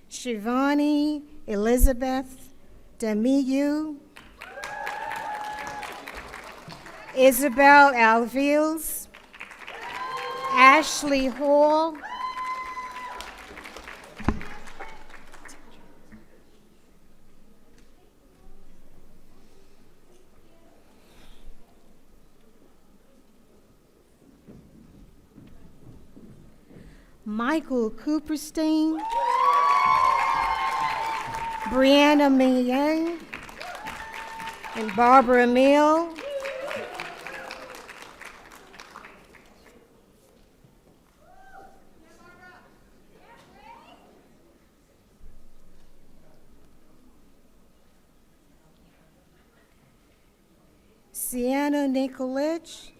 Shivani Elizabeth Demiyu, Isabel Alviles, Ashley Hall, Michael Cooperstein, Brianna Ming, and Barbara Mill. Sienna Nikolic,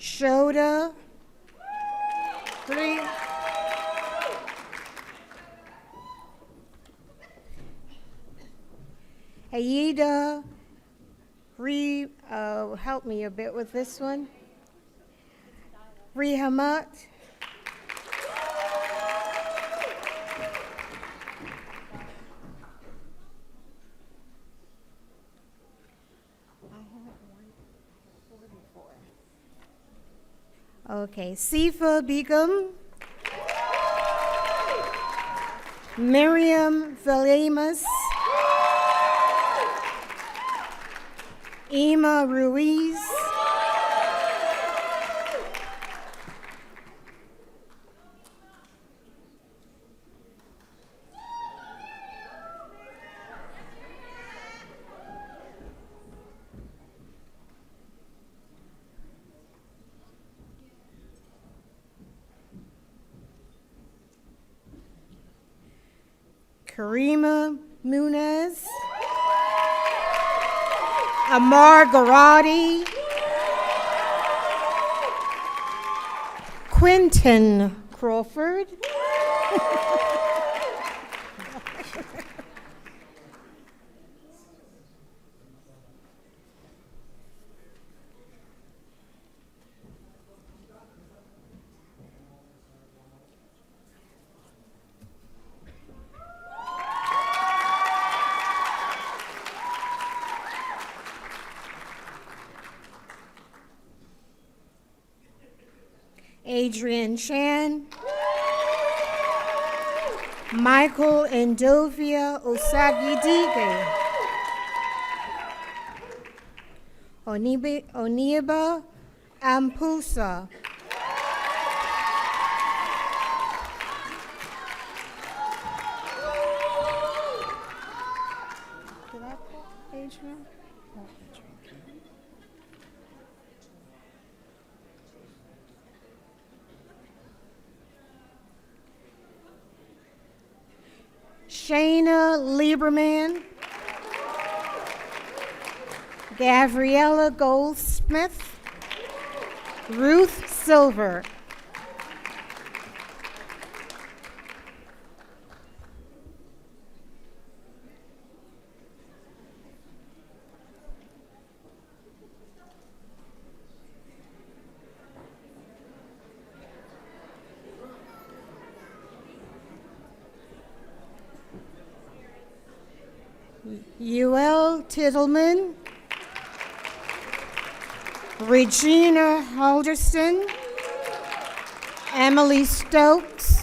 Shoda, Aida, help me a bit with this one. Rihamat. Okay, Sifa Begum, Miriam Valemas, Ima Ruiz, Karima Munez, Amar Garati, Quentin Crawford, Adrian Chan, Michael Endovia Osagidige, Oniba Ampusa, did I call Adrian? No, Adrian. Shayna Lieberman, Gabriella Goldsmith, Ruth Silver, Yuel Tittleman, Regina Halderson, Emily Stokes,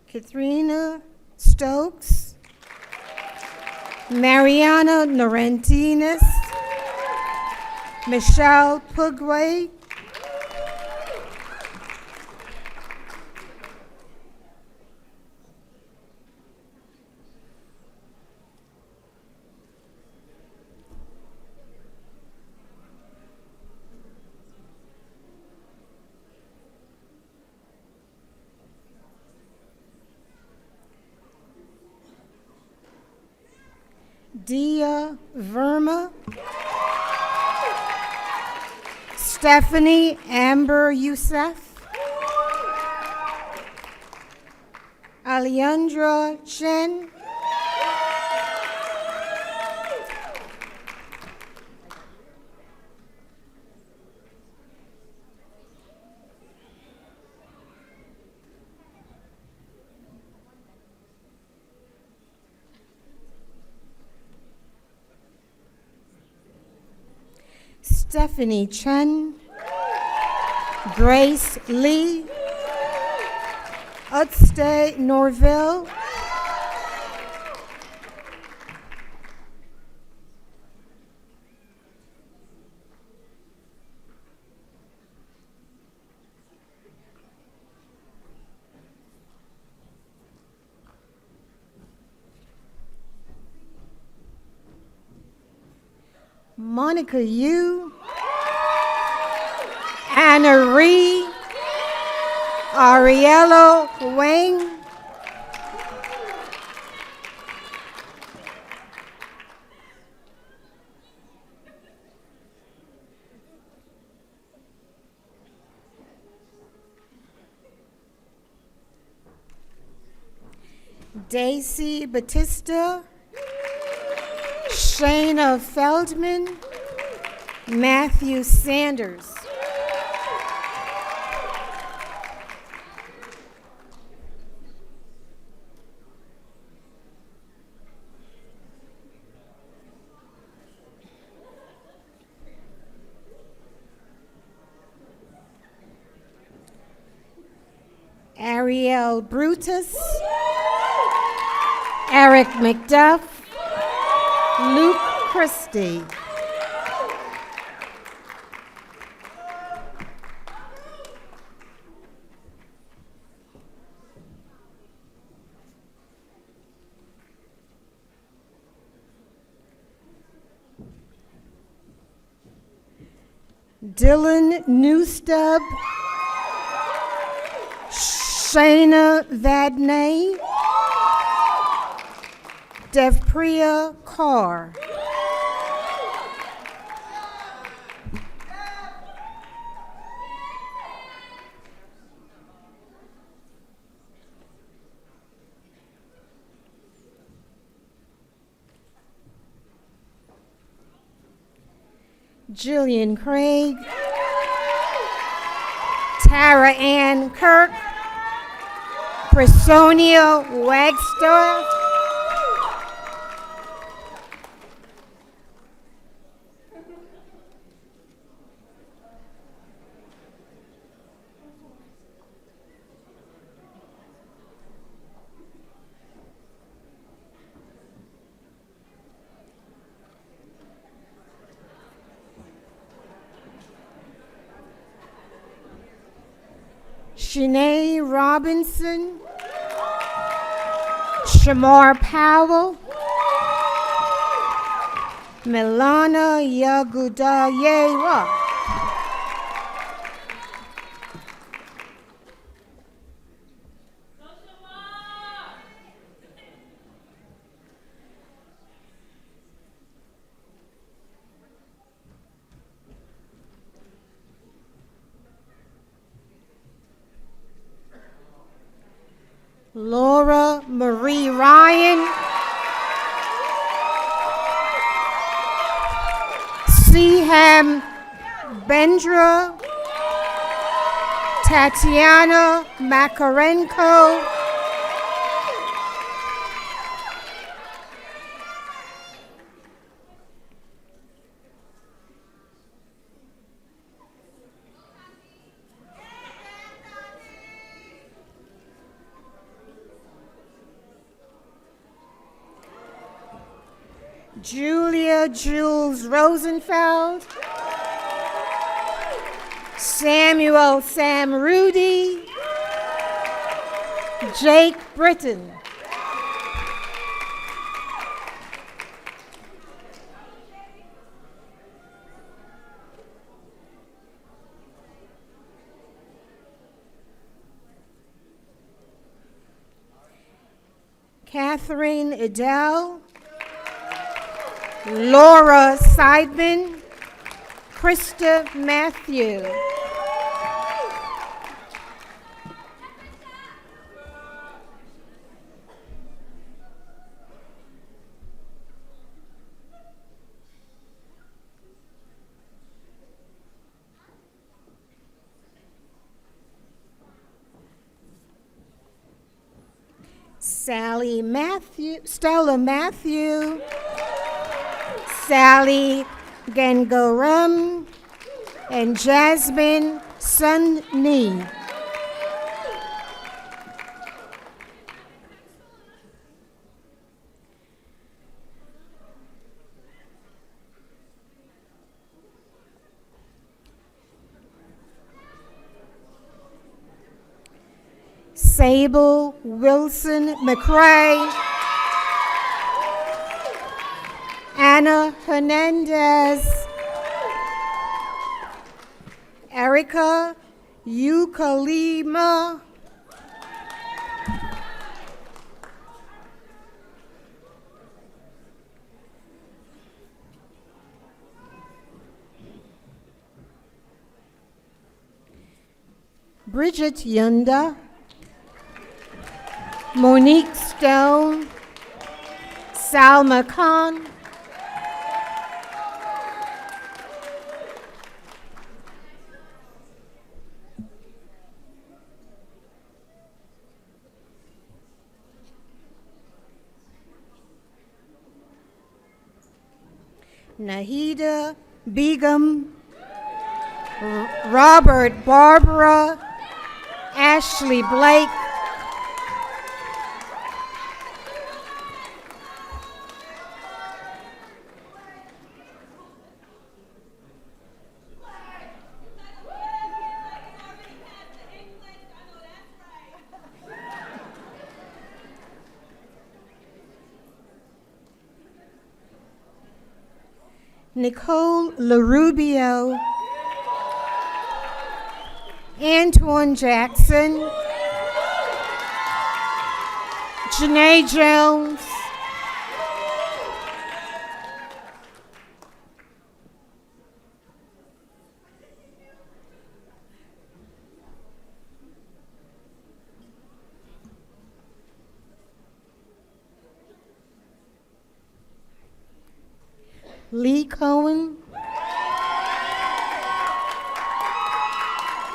Katharina Stokes, Mariana Norentinas, Michelle Pugway, Dia Verma, Stephanie Amber Youssef, Alejandra Chen, Stephanie Chen, Grace Lee, Utste Norville, Monica Yu, Anna Ree, Ariella Wang. Daisy Batista, Shayna Feldman, Matthew Sanders. Ariel Brutus, Eric McDuff, Luke Christie. Dylan Newstub, Shayna Vadney, Devpriya Kaur. Jillian Craig, Tara Ann Kirk, Presonia Wagstaff, Shanae Robinson, Shamar Powell, Milana Yagudayewa. Laura Marie Ryan, Siham Bendra, Tatiana Makarenko, Julia Jules Rosenfeld, Samuel Sam Rudy, Jake Britton. Catherine Edel, Laura Seidman, Krista Matthew. Stella Matthew, Sally Gangaram, and Jasmine Sunni. Sable Wilson McCrae, Anna Hernandez, Erica Ukalima, Bridget Yunda, Monique Stone, Salma Khan, Nahida Begum, Robert Barbara, Ashley Blake, Nicole LaRubio, Antoine Jackson, Janae Jones, Lee Cohen,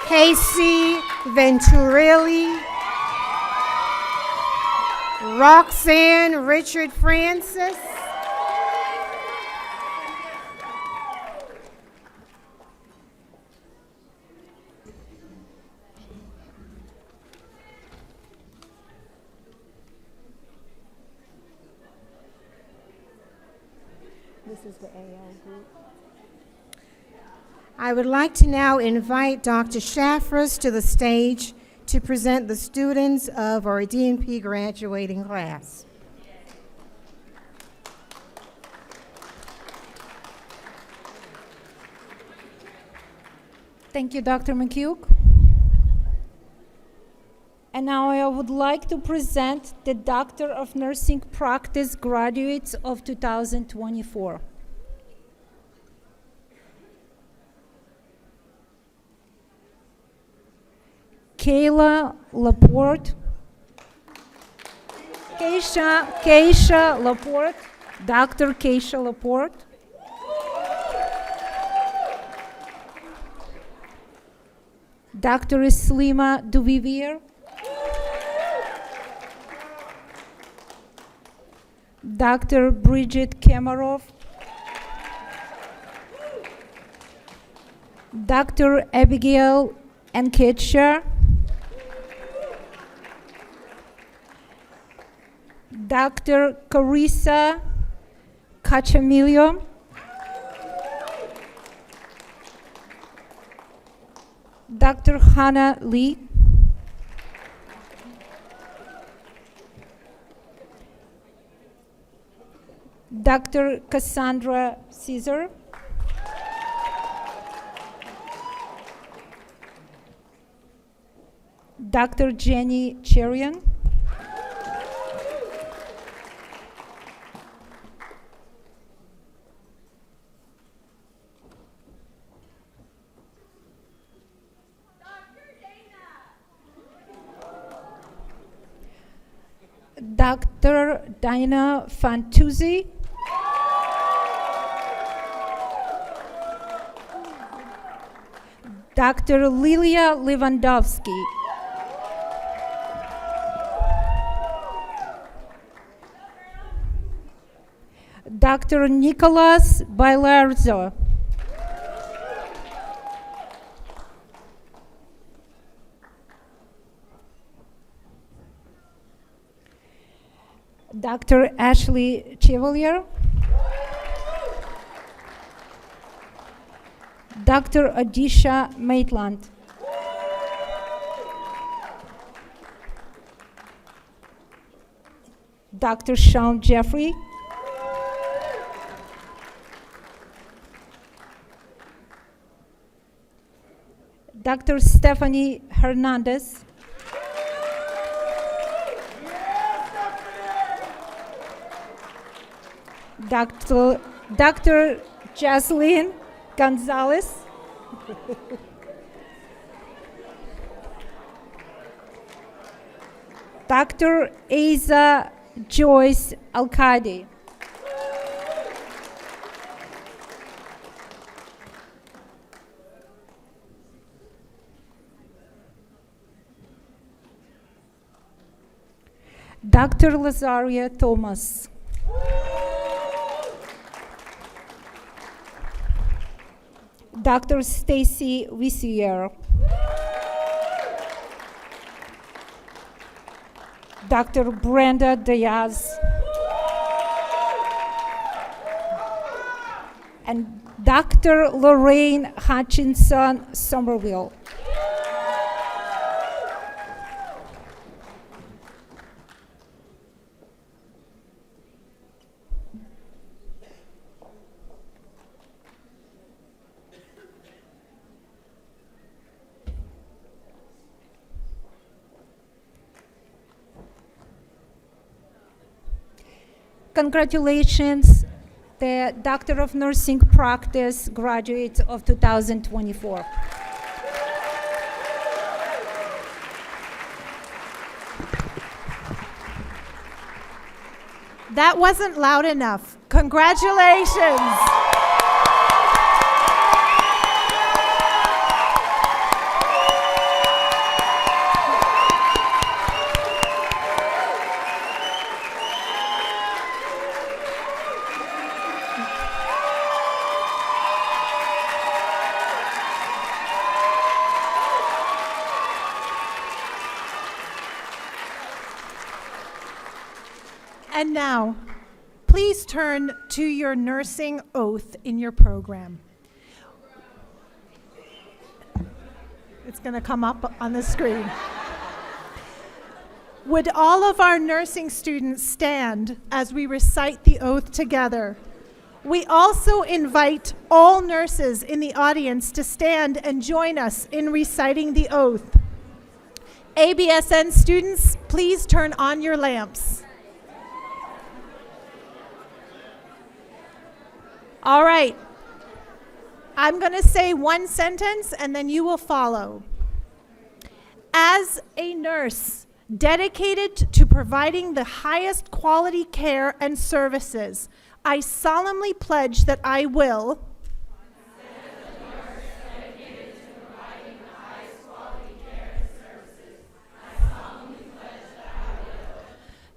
Casey Venturilli, Roxanne Richard Francis, this is the AL group. I would like to now invite Dr. Shafras to the stage to present the students of our DNP graduating class. Thank you, Dr. McHugh. And now I would like to present the Doctor of Nursing Practice graduates of 2024. Kayla Laporte, Keisha Laporte, Dr. Keisha Laporte. Dr. Slima Duvivier, Dr. Bridget Kemarov, Dr. Abigail Anketsha, Dr. Carissa Cachamilio, Dr. Hannah Lee, Dr. Cassandra Caesar, Dr. Jenny Cherian, Dr. Dina Fantuzzi, Dr. Lilia Lewandowski, Dr. Nicolas Bailarzo, Dr. Ashley Chevalier, Dr. Adisha Maitland, Dr. Sean Jeffrey, Dr. Stephanie Hernandez, Dr. Jocelyn Gonzalez, Dr. Asa Joyce Alkadi. Dr. Lazaria Thomas. Dr. Stacy Wissier. Dr. Brenda Diaz. And Dr. Lorraine Hutchinson Somerville. Congratulations, the Doctor of Nursing Practice graduates of 2024. That wasn't loud enough. Congratulations. And now, please turn to your nursing oath in your program. It's going to come up on the screen. Would all of our nursing students stand as we recite the oath together? We also invite all nurses in the audience to stand and join us in reciting the oath. ABSN students, please turn on your lamps. All right. I'm going to say one sentence and then you will follow. As a nurse dedicated to providing the highest quality care and services, I solemnly pledge that I will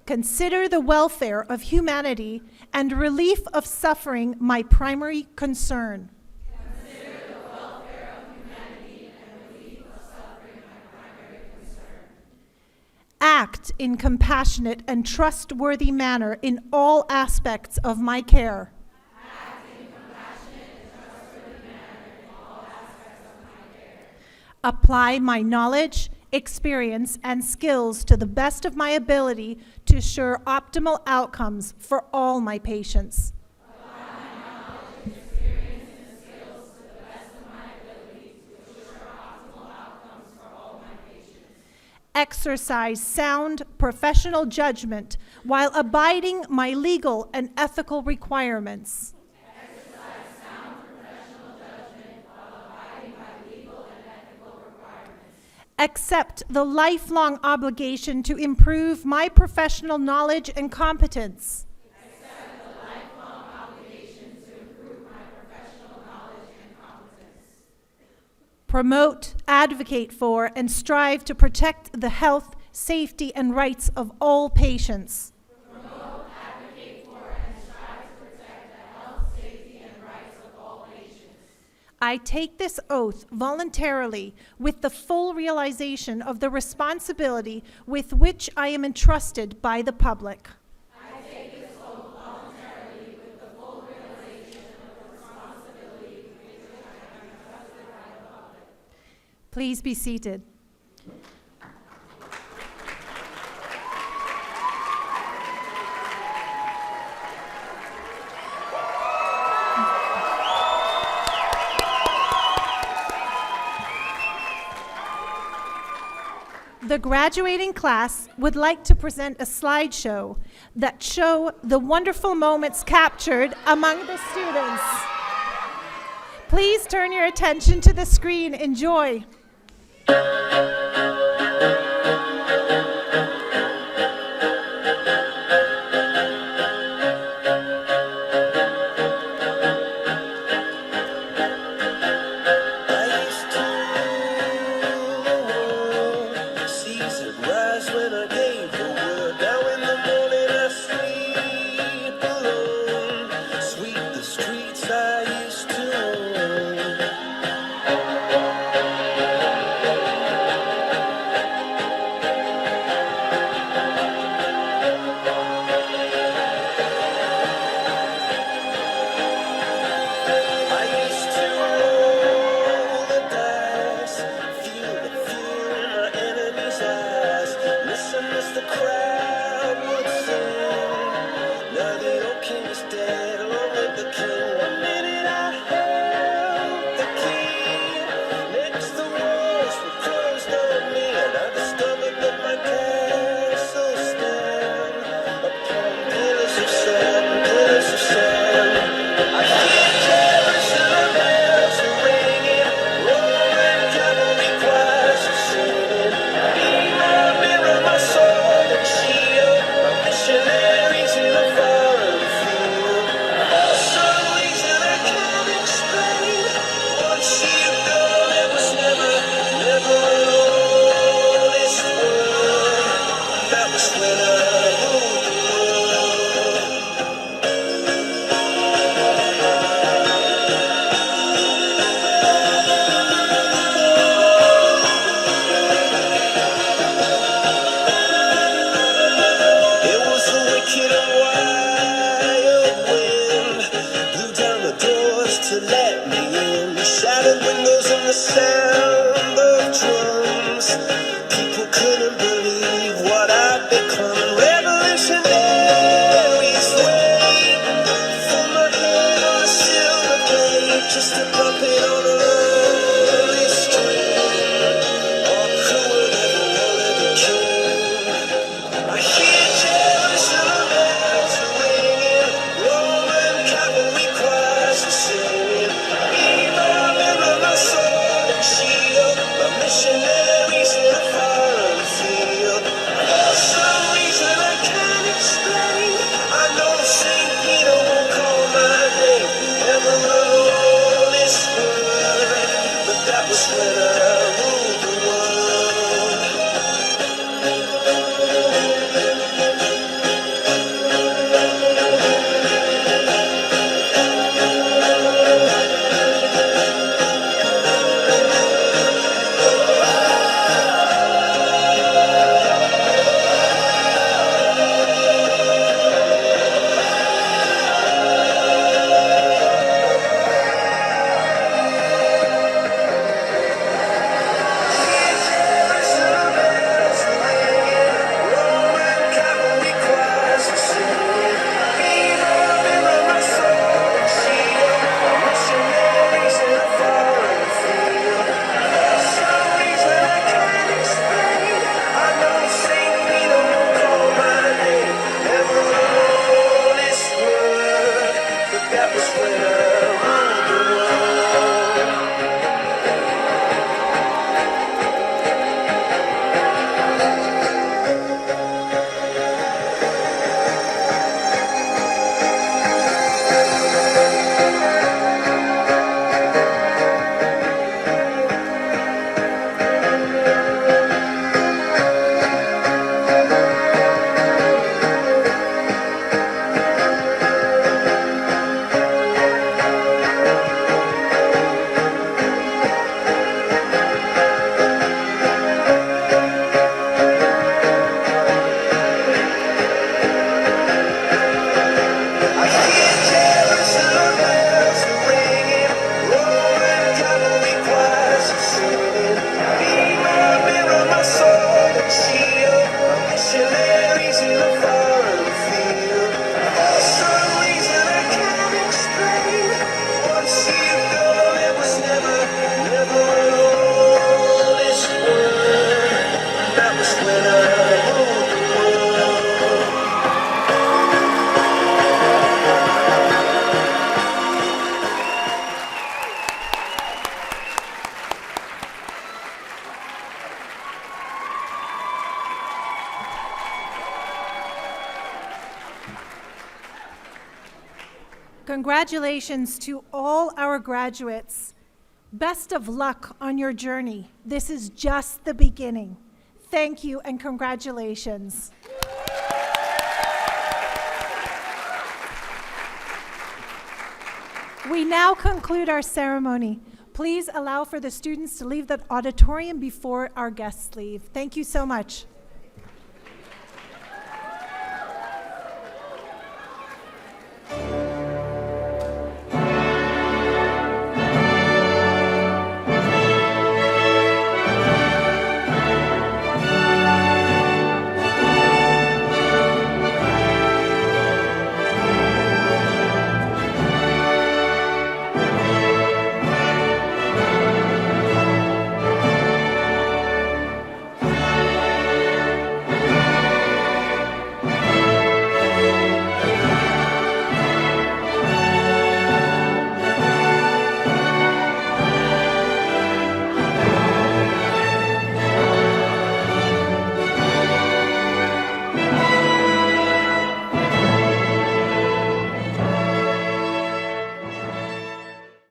consider the welfare of humanity and relief of suffering my primary concern. Consider the welfare of humanity and relief of suffering my primary concern. Act in compassionate and trustworthy manner in all aspects of my care. Act in compassionate and trustworthy manner in all aspects of my care. Apply my knowledge, experience, and skills to the best of my ability to assure optimal outcomes for all my patients. Apply my knowledge, experience, and skills to the best of my ability to assure optimal outcomes for all my patients. Exercise sound professional judgment while abiding my legal and ethical requirements. Accept the lifelong obligation to improve my professional knowledge and competence. Accept the lifelong obligation to improve my professional knowledge and competence. Promote, advocate for, and strive to protect the health, safety, and rights of all patients. Promote, advocate for, and strive to protect the health, safety, and rights of all patients. I take this oath voluntarily with the full realization of the responsibility with which I am entrusted by the public. I take this oath voluntarily with the full realization of the responsibility with which I am entrusted by the public. Please be seated. The graduating class would like to present a slideshow that show the wonderful moments captured among the students. Please turn your attention to the screen. Enjoy. Congratulations to all our graduates. Best of luck on your journey. This is just the beginning. Thank you and congratulations. We now conclude our ceremony. Please allow for the students to leave the auditorium before our guests leave. Thank you so much.